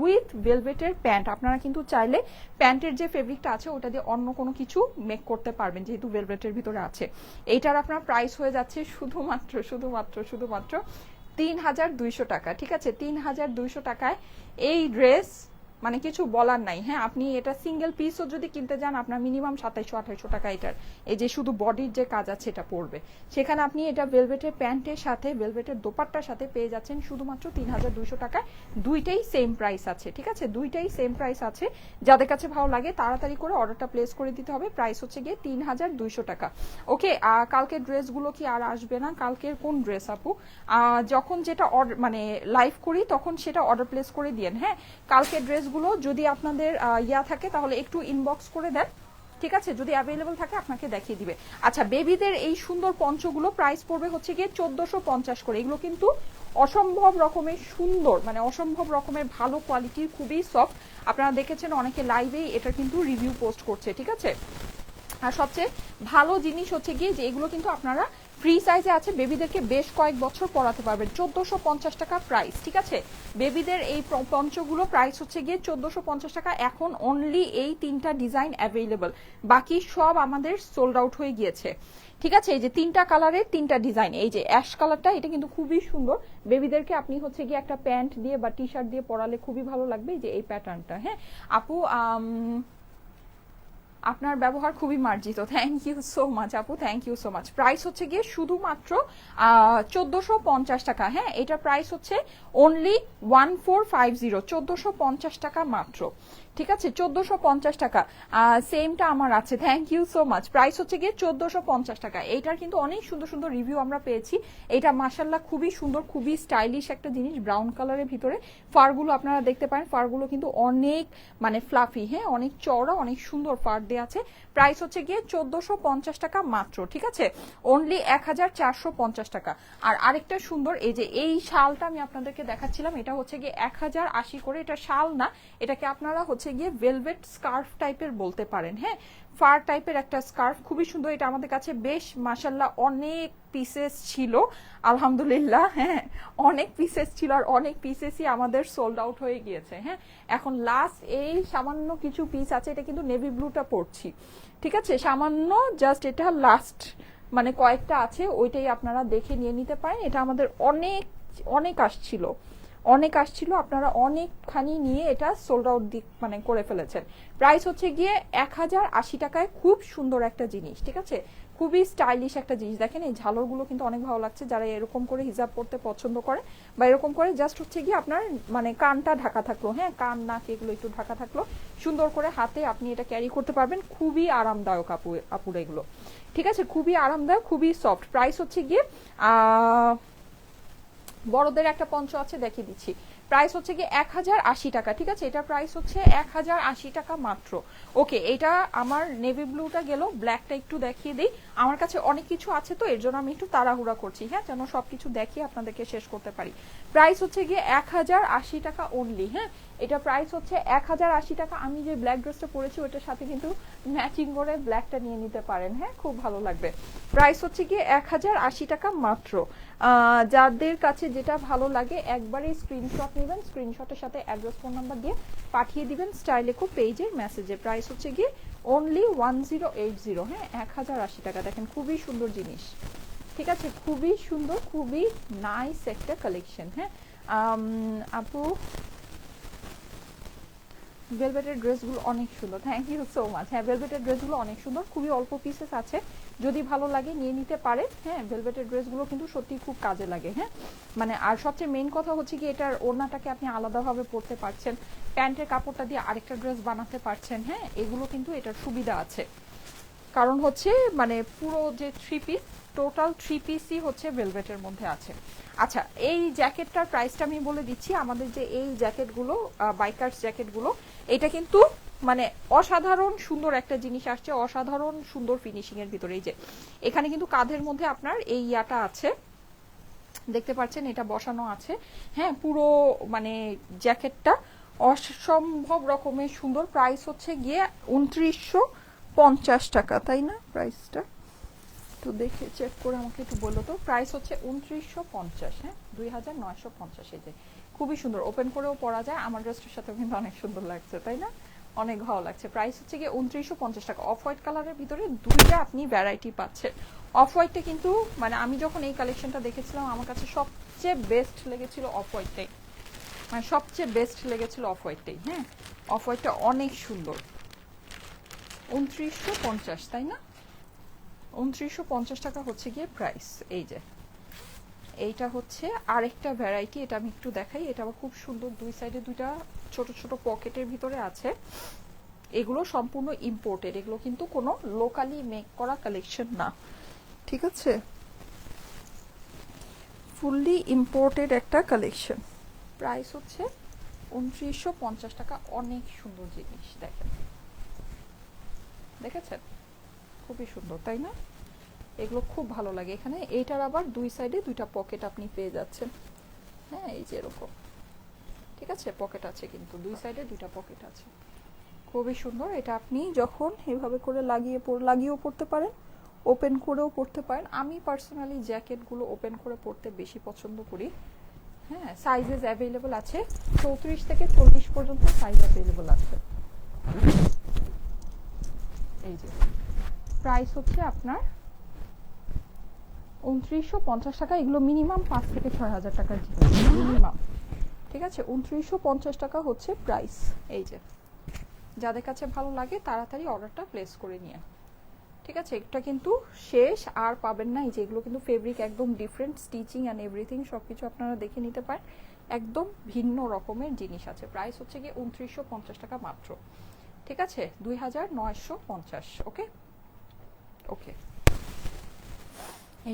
উইথ ভেলভেটের প্যান্ট। আপনারা কিন্তু চাইলে প্যান্টের যে ফেব্রিকটা আছে ওটা দিয়ে অন্য কোনো কিছু মেক করতে পারবেন, যেহেতু ভেলভেটের ভিতরে আছে। এইটার আপনার প্রাইস হয়ে যাচ্ছে শুধুমাত্র ৩,২০০ টাকা। ঠিক আছে, ৩,২০০ টাকায় এই ড্রেস মানে কিছু বলার নাই। হ্যাঁ, আপনি এটা সিঙ্গেল পিসও যদি কিনতে যান, আপনার মিনিমাম ২৭০০-২৮০০ টাকা এটার এই যে শুধু বডির যে কাজ আছে এটা পড়বে। সেখানে আপনি এটা ভেলভেটের প্যান্টের সাথে ভেলভেটের দোপাট্টার সাথে পেয়ে যাচ্ছেন শুধুমাত্র ৩,২০০ টাকায়। দুইটাই সেম প্রাইস আছে। ঠিক আছে, দুইটাই সেম প্রাইস আছে। যাদের কাছে ভালো লাগে তাড়াতাড়ি করে অর্ডারটা প্লেস করে দিতে হবে। প্রাইস হচ্ছে গিয়ে ৩,২০০ টাকা। ওকে, কালকের ড্রেসগুলো কি আর আসবে না? কালকের কোন ড্রেস আপু? যখন যেটা অর্ডার মানে লাইভ করি তখন সেটা অর্ডার প্লেস করে দিয়েন। হ্যাঁ, কালকের ড্রেসগুলো যদি আপনাদের থাকে তাহলে একটু ইনবক্স করে দেন। ঠিক আছে, যদি অ্যাভেলেবল থাকে আপনাকে দেখিয়ে দিবে। আচ্ছা, বেবিদের এই সুন্দর পঞ্চগুলো প্রাইস পড়বে হচ্ছে গিয়ে ১৪৫০ করে। এগুলো কিন্তু অসম্ভব রকমের সুন্দর, মানে অসম্ভব রকমের ভালো কোয়ালিটির, খুবই সফট। আপনারা দেখেছেন অনেকে লাইভেই এটা কিন্তু রিভিউ পোস্ট করছে। ঠিক আছে, আর সবচেয়ে ভালো জিনিস হচ্ছে গিয়ে যে এগুলো কিন্তু আপনারা ফ্রি সাইজে আছে, বেবিদেরকে বেশ কয়েক বছর পরাতে পারবেন। ১৪৫০ টাকা প্রাইস। ঠিক আছে, বেবিদের এই পঞ্চগুলো প্রাইস হচ্ছে গিয়ে ১৪৫০ টাকা। এখন অনলি এই 3টা ডিজাইন অ্যাভেলেবল, বাকি সব আমাদের সোল্ড আউট হয়ে গিয়েছে। ঠিক আছে, এই যে 3টা কালারের 3টা ডিজাইন। এই যে অ্যাশ কালারটা, এটা কিন্তু খুবই সুন্দর। বেবিদেরকে আপনি হচ্ছে গিয়ে একটা প্যান্ট দিয়ে বা টি শার্ট দিয়ে পরালে খুবই ভালো লাগবে। এই যে এই প্যাটার্নটা। হ্যাঁ আপু, আপনার ব্যবহার খুবই মার্জিত। থ্যাংক ইউ সো মাচ আপু, thank you so much. Price হচ্ছে গিয়ে শুধুমাত্র ১৪৫০ টাকা। হ্যাঁ, এটা প্রাইস হচ্ছে অনলি 1450, ১৪৫০ টাকা মাত্র। ঠিক আছে, ১৪৫০ টাকা। সেমটা আমার আছে, thank you so much. Price হচ্ছে গিয়ে ১৪৫০ টাকা। এইটার কিন্তু অনেক সুন্দর সুন্দর রিভিউ আমরা পেয়েছি। এটা মাশাল্লাহ খুবই সুন্দর, খুবই স্টাইলিশ একটা জিনিস, ব্রাউন কালারের ভিতরে। ফারগুলো আপনারা দেখতে পারেন, ফারগুলো কিন্তু অনেক মানে ফ্লাফি। হ্যাঁ, অনেক চওড়া, অনেক সুন্দর ফার দেওয়া আছে। প্রাইস হচ্ছে গিয়ে ১৪৫০ টাকা মাত্র। ঠিক আছে, অনলি ১৪৫০ টাকা। আর আরেকটা সুন্দর, এই যে এই শালটা আমি আপনাদেরকে দেখাচ্ছিলাম, এটা হচ্ছে গিয়ে ১০৮০ করে। এটা শাল না, এটাকে আপনারা হচ্ছে গিয়ে ভেলভেট স্কার্ফ টাইপের বলতে পারেন। হ্যাঁ, ফার টাইপের একটা স্কার্ফ, খুবই সুন্দর। এটা আমাদের কাছে বেশ মাশাল্লাহ অনেক পিসেস ছিল, আলহামদুলিল্লাহ। হ্যাঁ, অনেক পিসেস ছিল, আর অনেক পিসেসই আমাদের সোল্ড আউট হয়ে গিয়েছে। হ্যাঁ, এখন লাস্ট এই সামান্য কিছু পিস আছে। এটা কিন্তু নেভি ব্লুটা পরছি। ঠিক আছে, সামান্য জাস্ট এটা লাস্ট মানে কয়েকটা আছে, ওইটাই আপনারা দেখে নিয়ে নিতে পারেন। এটা আমাদের অনেক অনেক আসছিল, আপনারা অনেকখানি নিয়ে এটা সোল্ড আউট মানে করে ফেলেছেন। প্রাইস হচ্ছে গিয়ে ১০৮০ টাকায়। খুব সুন্দর একটা জিনিস। ঠিক আছে, খুবই স্টাইলিশ একটা জিনিস। দেখেন এই ঝালরগুলো কিন্তু অনেক ভালো লাগছে, যারা এরকম করে হিজাব পড়তে পছন্দ করে, বা এরকম করে জাস্ট হচ্ছে গিয়ে আপনার মানে কানটা ঢাকা থাকলো। হ্যাঁ, কান নাক এগুলো একটু ঢাকা থাকলো, সুন্দর করে হাতে আপনি এটা ক্যারি করতে পারবেন। খুবই আরামদায়ক আপুর এগুলো। ঠিক আছে, খুবই আরামদায়ক, খুবই সফট। প্রাইস হচ্ছে গিয়ে বড়দের একটা পঞ্চ আছে, দেখিয়ে দিচ্ছি। প্রাইস হচ্ছে কি 1080 টাকা, ঠিক আছে? এটা প্রাইস হচ্ছে 1080 টাকা মাত্র। ওকে, এটা আমার নেভি ব্লুটা গেল, ব্ল্যাকটা একটু দেখিয়ে দিই। আমার কাছে অনেক কিছু আছে তো এর জন্য আমি একটু তাড়াহুড়া করছি, হ্যাঁ, যেন সবকিছু দেখিয়ে আপনাদেরকে শেষ করতে পারি। প্রাইস হচ্ছে গিয়ে 1080 টাকা অনলি, হ্যাঁ। এটা প্রাইস হচ্ছে 1080 টাকা। আমি যে ব্ল্যাক ড্রেসটা পরেছি ওটার সাথে কিন্তু ম্যাচিং করে ব্ল্যাকটা নিয়ে নিতে পারেন, হ্যাঁ, খুব ভালো লাগবে। প্রাইস হচ্ছে গিয়ে 1080 টাকা মাত্র। যাদের কাছে যেটা ভালো লাগে একবারে স্ক্রিনশট নেবেন, স্ক্রিনশটের সাথে অ্যাড্রেস ফোন নাম্বার দিয়ে পাঠিয়ে দিবেন স্টাইলেকো পেজের মেসেজে। প্রাইস হচ্ছে গিয়ে অনলি 1080, হ্যাঁ, 1080 টাকা। দেখেন খুবই সুন্দর জিনিস, ঠিক আছে? খুবই সুন্দর, খুবই নাইস একটা কালেকশন, হ্যাঁ। আপু ভেলভেটের ড্রেসগুলো অনেক সুন্দর, থ্যাংক ইউ সো মাচ। হ্যাঁ, ভেলভেটের ড্রেসগুলো অনেক সুন্দর, খুবই অল্প পিসেস আছে, যদি ভালো লাগে নিয়ে নিতে পারে, হ্যাঁ। ভেলভেটের ড্রেসগুলো কিন্তু সত্যি খুব কাজে লাগে, হ্যাঁ। মানে আর সবচেয়ে মেইন কথা হচ্ছে কি এটার ওড়নাটাকে আপনি আলাদাভাবে পরতে পারছেন, প্যান্টের কাপড়টা দিয়ে আরেকটা ড্রেস বানাতে পারছেন, হ্যাঁ। এগুলো কিন্তু এটার সুবিধা আছে, কারণ হচ্ছে মানে পুরো যে থ্রি পিস, টোটাল থ্রি পিসই হচ্ছে ভেলভেটের মধ্যে আছে। আচ্ছা, এই জ্যাকেটটার প্রাইসটা আমি বলে দিচ্ছি। আমাদের যে এই জ্যাকেটগুলো, বাইকার্স জ্যাকেটগুলো, এটা কিন্তু মানে অসাধারণ সুন্দর একটা জিনিস আসছে, অসাধারণ সুন্দর ফিনিশিং এর ভিতরে। এই যে এখানে কিন্তু কাঁধের মধ্যে আপনার এই ইয়াটা আছে, দেখতে পাচ্ছেন, এটা বসানো আছে, হ্যাঁ। পুরো মানে জ্যাকেটটা অসম্ভব রকমের সুন্দর। প্রাইস হচ্ছে গিয়ে 2950 টাকা, তাই না? প্রাইসটা একটু দেখে চেক করে আমাকে একটু বললো তো। প্রাইস হচ্ছে 2950, হ্যাঁ, 2950। এই যে খুবই সুন্দর, ওপেন করেও পরা যায়। আমার ড্রেসটার সাথে কিন্তু অনেক সুন্দর লাগছে, তাই না? অনেক ভালো লাগছে। প্রাইস হচ্ছে গিয়ে 2950 টাকা। অফ হোয়াইট কালারের ভিতরে দুইটা আপনি ভ্যারাইটি পাচ্ছেন। অফ হোয়াইটটা কিন্তু মানে আমি যখন এই কালেকশনটা দেখেছিলাম আমার কাছে সবচেয়ে বেস্ট লেগেছিল অফ হোয়াইটটাই, মানে সবচেয়ে বেস্ট লেগেছিল অফ হোয়াইটটাই, হ্যাঁ। অফ হোয়াইটটা অনেক সুন্দর। 2950, তাই না? 2950 টাকা হচ্ছে গিয়ে প্রাইস। এই যে এইটা হচ্ছে আরেকটা ভ্যারাইটি, এটা আমি একটু দেখাই। এটা আবার খুব সুন্দর, দুই সাইডে দুইটা ছোট ছোট পকেটের ভিতরে আছে। এগুলো সম্পূর্ণ ইম্পোর্টেড, এগুলো কিন্তু কোনো লোকালি মেক করা কালেকশন না, ঠিক আছে? ফুললি ইম্পোর্টেড একটা কালেকশন। প্রাইস হচ্ছে 2950 টাকা। অনেক সুন্দর জিনিস, দেখেন, দেখেছেন? খুবই সুন্দর, তাই না? এগুলো খুব ভালো লাগে। এখানে এইটার আবার দুই সাইডে দুইটা পকেট আপনি পেয়ে যাচ্ছেন, হ্যাঁ, এই যে এরকম, ঠিক আছে? পকেট আছে কিন্তু দুই সাইডে দুইটা পকেট আছে, খুবই সুন্দর। এটা আপনি যখন এভাবে করে লাগিয়েও পড়তে পারেন, ওপেন করেও পড়তে পারেন। আমি পার্সোনালি জ্যাকেটগুলো ওপেন করে পড়তে বেশি পছন্দ করি, হ্যাঁ। সাইজেস অ্যাভেলেবল আছে, 34 থেকে 40 পর্যন্ত সাইজ অ্যাভেলেবল আছে। এই যে প্রাইস হচ্ছে আপনার 2950 টাকা। এগুলো মিনিমাম 5 থেকে 6000 টাকার জিনিস মিনিমাম, ঠিক আছে? 2950 টাকা হচ্ছে প্রাইস। এই যে যাদের কাছে ভালো লাগে তাড়াতাড়ি অর্ডারটা প্লেস করে নিয়ে, ঠিক আছে? এটা কিন্তু শেষ আর পাবেন না। এই যে এগুলো কিন্তু ফেব্রিক একদম ডিফারেন্ট, স্টিচিং অ্যান্ড এভরিথিং সবকিছু আপনারা দেখে নিতে পারেন, একদম ভিন্ন রকমের জিনিস আছে। প্রাইস হচ্ছে গিয়ে 2950 টাকা মাত্র, ঠিক আছে? 2950। ওকে ওকে,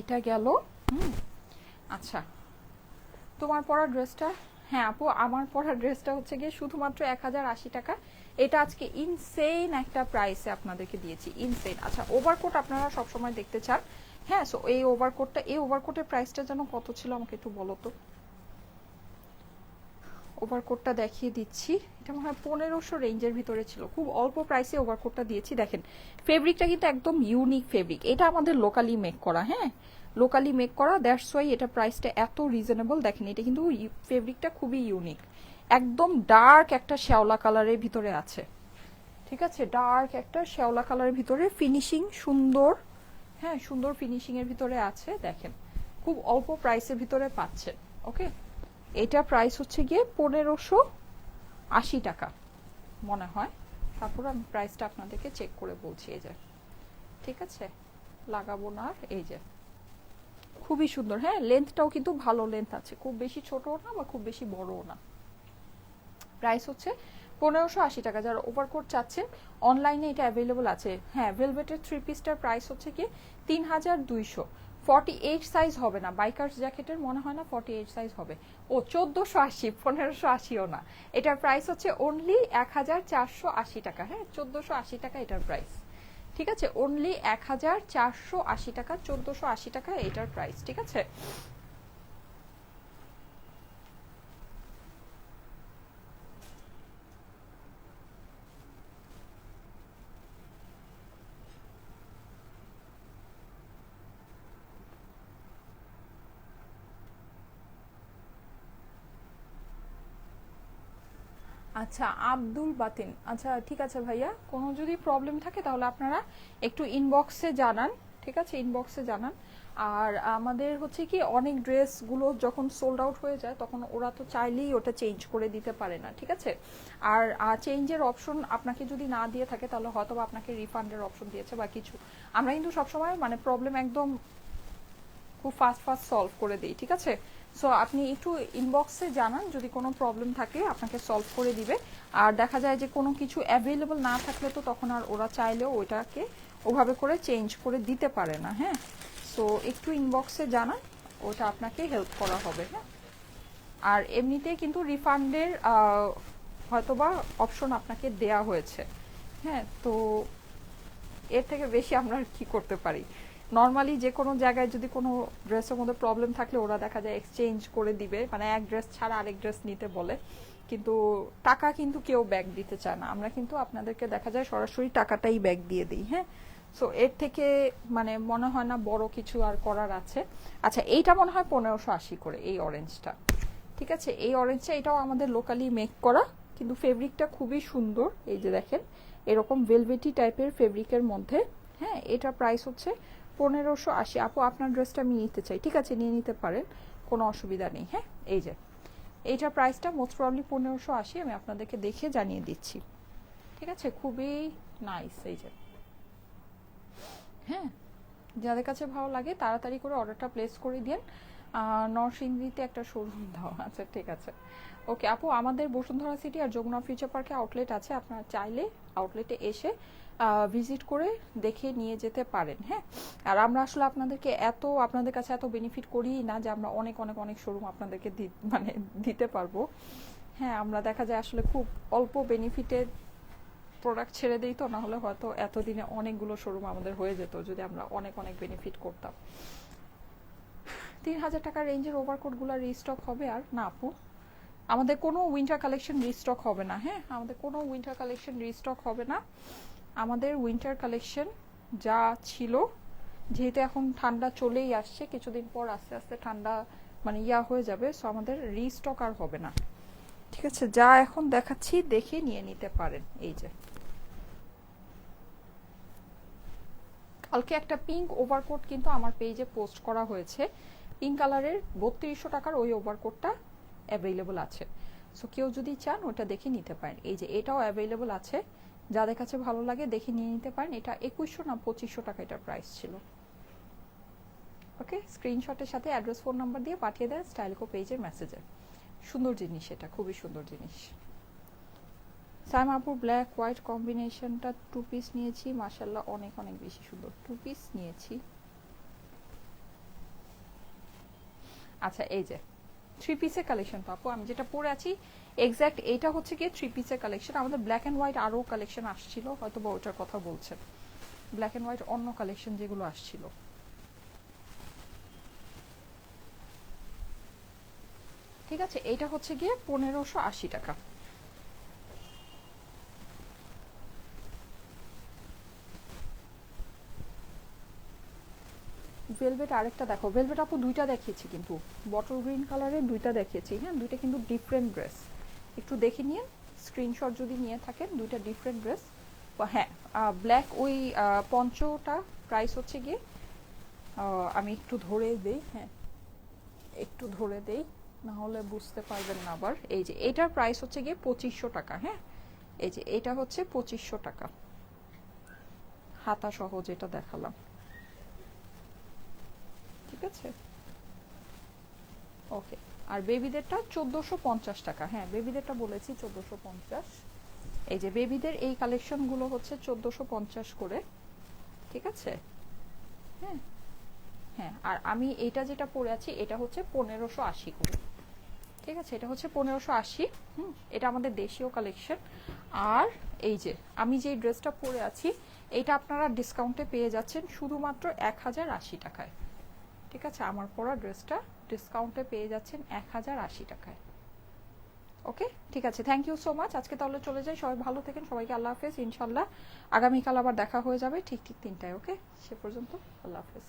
এটা গেল। আচ্ছা, তোমার পরা ড্রেসটা, হ্যাঁ আপু, আমার পরা ড্রেসটা হচ্ছে গিয়ে শুধুমাত্র 1080 টাকা। এটা আজকে ইনসেইন একটা প্রাইসে আপনাদেরকে দিয়েছি, ইনসেইন। আচ্ছা, ওভারকোট আপনারা সবসময় দেখতে চান, হ্যাঁ। সো এই ওভারকোটের প্রাইসটা যেন কত ছিল আমাকে একটু বলো তো। ওভারকোটটা দেখিয়ে দিচ্ছি, এটা মনে হয় 1500 রেঞ্জের ভিতরে ছিল, খুব অল্প প্রাইসে ওভারকোটটা দিয়েছি। দেখেন ফেব্রিকটা কিন্তু একদম ইউনিক ফেব্রিক, এটা আমাদের লোকালি মেক করা, হ্যাঁ, লোকালি মেক করা, দ্যাটস ওয়াই এটা প্রাইসটা এত রিজনেবল। দেখেন এটা কিন্তু ফেব্রিকটা খুবই ইউনিক, একদম ডার্ক একটা শ্যাওলা কালারের ভিতরে আছে, ঠিক আছে? ডার্ক একটা শ্যাওলা কালারের ভিতরে ফিনিশিং সুন্দর, হ্যাঁ, সুন্দর ফিনিশিং এর ভিতরে আছে। দেখেন খুব অল্প প্রাইসের ভিতরে পাচ্ছেন, ওকে। এটা প্রাইস হচ্ছে গিয়ে 1580 টাকা মনে হয়। তারপর আমি প্রাইসটা আপনাদেরকে চেক করে বলছি। এই যে, ঠিক আছে, লাগাবো না। এই যে খুবই সুন্দর, হ্যাঁ, লেন্থটাও কিন্তু ভালো লেন্থ আছে, খুব বেশি ছোটও না বা খুব বেশি বড়ও না। প্রাইস হচ্ছে 1580 টাকা। যারা ওভারকোট চাচ্ছেন অনলাইনে এটা অ্যাভেলেবল আছে, হ্যাঁ। ভেলভেটের থ্রি পিসটার প্রাইস হচ্ছে কি 3200। 48 সাইজ হবে না, বাইকার্স জ্যাকেটের মনে হয় না 48 সাইজ হবে। ও 1480, 1580ও না। এটার প্রাইস হচ্ছে অনলি 1480 টাকা। হ্যাঁ, 1480 টাকা এটার প্রাইস। ঠিক আছে, অনলি 1480 টাকা, 1480 টাকা এটার প্রাইস। ঠিক আছে, আচ্ছা আব্দুল বাতিন, আচ্ছা ঠিক আছে ভাইয়া, কোনো যদি প্রবলেম থাকে তাহলে আপনারা একটু ইনবক্সে জানান। ঠিক আছে, ইনবক্সে জানান। আর আমাদের হচ্ছে কি অনেক ড্রেসগুলো যখন সোল্ড আউট হয়ে যায় তখন ওরা তো চাইলেই ওটা চেঞ্জ করে দিতে পারে না। ঠিক আছে, আর চেঞ্জের অপশন আপনাকে যদি না দিয়ে থাকে তাহলে হয়তো আপনাকে রিফান্ডের অপশন দিয়েছে বা কিছু। আমরা কিন্তু সবসময় মানে প্রবলেম একদম খুব ফাস্ট ফাস্ট সলভ করে দিই। ঠিক আছে, সো আপনি একটু ইনবক্সে জানান যদি কোনো প্রবলেম থাকে, আপনাকে সলভ করে দিবে। আর দেখা যায় যে কোনো কিছু অ্যাভেলেবল না থাকলে তো তখন আর ওরা চাইলেও ওইটাকে ওভাবে করে চেঞ্জ করে দিতে পারে না। হ্যাঁ, সো একটু ইনবক্সে জানান, ওটা আপনাকে হেল্প করা হবে। হ্যাঁ, আর এমনিতে কিন্তু রিফান্ডের হয়তোবা অপশন আপনাকে দেয়া হয়েছে। হ্যাঁ, তো এর থেকে বেশি আমরা আর কি করতে পারি। নর্মালি যে কোনো জায়গায় যদি কোনো ড্রেসের মধ্যে প্রবলেম থাকলে ওরা দেখা যায় এক্সচেঞ্জ করে দিবে, মানে এক ড্রেস ছাড়া আরেক ড্রেস নিতে বলে, কিন্তু টাকা কিন্তু কেউ ব্যাক দিতে চায় না। আমরা কিন্তু আপনাদেরকে দেখা যায় সরাসরি টাকাটাই ব্যাক দিয়ে দিই। হ্যাঁ, সো এর থেকে মানে মনে হয় না বড় কিছু আর করার আছে। আচ্ছা, এইটা মনে হয় 1580 করে, এই অরেঞ্জটা। ঠিক আছে, এই অরেঞ্জটা এটাও আমাদের লোকালি মেক করা, কিন্তু ফেব্রিকটা খুবই সুন্দর। এই যে দেখেন, এরকম ভেলভেটি টাইপের ফেব্রিকের মধ্যে। হ্যাঁ, এটার প্রাইস হচ্ছে 1580। আপু আপনার ড্রেসটা আমি নিতে চাই, ঠিক আছে নিয়ে নিতে পারেন, কোনো অসুবিধা নেই। হ্যাঁ, এই যে এইটার প্রাইসটা মোস্ট প্রবলি 1580, আমি আপনাদেরকে দেখে জানিয়ে দিচ্ছি। ঠিক আছে, খুবই নাইস। এই যে হ্যাঁ, যাদের কাছে ভালো লাগে তাড়াতাড়ি করে অর্ডারটা প্লেস করে দিন। নরসিংদীতে একটা শোরুম দাও। আচ্ছা ঠিক আছে, ওকে আপু, আমাদের বসুন্ধরা সিটি আর যমুনা ফিউচার পার্কে আউটলেট আছে, আপনারা চাইলে আউটলেটে এসে ভিজিট করে দেখে নিয়ে যেতে পারেন। হ্যাঁ, আর আমরা আসলে আপনাদের কাছে এত বেনিফিট করি না যে আমরা অনেক অনেক অনেক শোরুম আপনাদেরকে মানে দিতে পারবো। হ্যাঁ, আমরা দেখা যায় আসলে খুব অল্প বেনিফিটে প্রোডাক্ট ছেড়ে দিই, তো না হলে হয়তো এতদিনে অনেকগুলো শোরুম আমাদের হয়ে যেত যদি আমরা অনেক অনেক বেনিফিট করতাম। 3000 টাকার রেঞ্জের ওভারকোটগুলো রিস্টক হবে আর না আপু? আমাদের কোনো উইন্টার কালেকশন রিস্টক হবে না। হ্যাঁ, আমাদের কোনো উইন্টার কালেকশন রিস্টক হবে না। আমাদের উইন্টার কালেকশন যা ছিল, যেহেতু এখন ঠান্ডা চলেই আসছে, কিছুদিন পর আস্তে আস্তে ঠান্ডা মানে হয়ে যাবে, সো আমাদের রিস্টক আর হবে না। ঠিক আছে, যা এখন দেখাচ্ছি দেখে নিয়ে নিতে পারেন। এই যে কালকে একটা পিঙ্ক ওভারকোট কিন্তু আমার পেজে পোস্ট করা হয়েছে, পিঙ্ক কালারের 3200 টাকার ওই ওভারকোটটা অ্যাভেলেবল আছে। সো কেউ যদি চান ওটা দেখে নিতে পারেন। এই যে এটাও অ্যাভেলেবল আছে, যাদের কাছে ভালো লাগে দেখে নিয়ে নিতে পারেন। এটা 2100 না 2500 টাকা এটার প্রাইস ছিল। ওকে, স্ক্রিনশটের সাথে অ্যাড্রেস ফোন নাম্বার দিয়ে পাঠিয়ে দেন স্টাইলকো পেজের মেসেজে। সুন্দর জিনিস, এটা খুবই সুন্দর জিনিস। সাইম আপুর ব্ল্যাক হোয়াইট কম্বিনেশনটা 2 পিস নিয়েছি, মাশাআল্লাহ অনেক অনেক বেশি সুন্দর। 2 পিস নিয়েছি। আচ্ছা, এই যে 3 পিসের কালেকশন তো আপু, আমি যেটা পরে আছি এক্স্যাক্ট এইটা হচ্ছে কি 3 পিসের কালেকশন। আমাদের ব্ল্যাক এন্ড হোয়াইট আরো কালেকশন আসছিল, হয়তো বা ওটার কথা বলছেন। ব্ল্যাক এন্ড হোয়াইট অন্য কালেকশন যেগুলো আসছিল। ঠিক আছে, এইটা হচ্ছে গিয়ে 1580 টাকা। ভেলভেট আরেকটা দেখো, ভেলভেট আপু দুইটা দেখিয়েছি কিন্তু, বটল গ্রিন কালারের দুইটা দেখিয়েছি। হ্যাঁ, দুইটা কিন্তু ডিফারেন্ট ড্রেস, একটু দেখে নিন স্ক্রিনশট যদি নিয়ে থাকেন, দুইটা ডিফারেন্ট ড্রেস। হ্যাঁ, ব্ল্যাক ওই পঞ্চটা প্রাইস হচ্ছে গিয়ে আমি একটু ধরে দেই। হ্যাঁ, একটু ধরে দেই, না হলে বুঝতে পারবেন না আবার। এই যে এটার প্রাইস হচ্ছে গিয়ে 2500 টাকা। হ্যাঁ, এই যে এটা হচ্ছে 2500 টাকা, হাতা সহ যেটা দেখালাম। ঠিক আছে, ওকে। আর বেবিদেরটা 1450 টাকা। হ্যাঁ, বেবিদেরটা বলেছি 1450। এই যে বেবিদের এই কালেকশনগুলো হচ্ছে 1450 করে। ঠিক আছে, হ্যাঁ হ্যাঁ, আর আমি এটা যেটা পরে আছি এটা হচ্ছে 1580 করে, ঠিক আছে, এটা হচ্ছে 1580। এটা আমাদের দেশীয় কালেকশন। আর এই যে আমি যে ড্রেসটা পরে আছি এটা আপনারা ডিসকাউন্টে পেয়ে যাচ্ছেন শুধুমাত্র 1080 টাকায়, ঠিক আছে, আমার পরা ড্রেসটা ডিসকাউন্টে পেয়ে যাচ্ছেন 1080 টাকায়। ওকে, ঠিক আছে, থ্যাংক ইউ সো মাচ। আজকে তাহলে চলে যাই, সবাই ভালো থাকেন, সবাইকে আল্লাহ হাফেজ। ইনশাল্লাহ আগামীকাল আবার দেখা হয়ে যাবে ঠিক 3টায়। ওকে, সে পর্যন্ত আল্লাহ হাফেজ।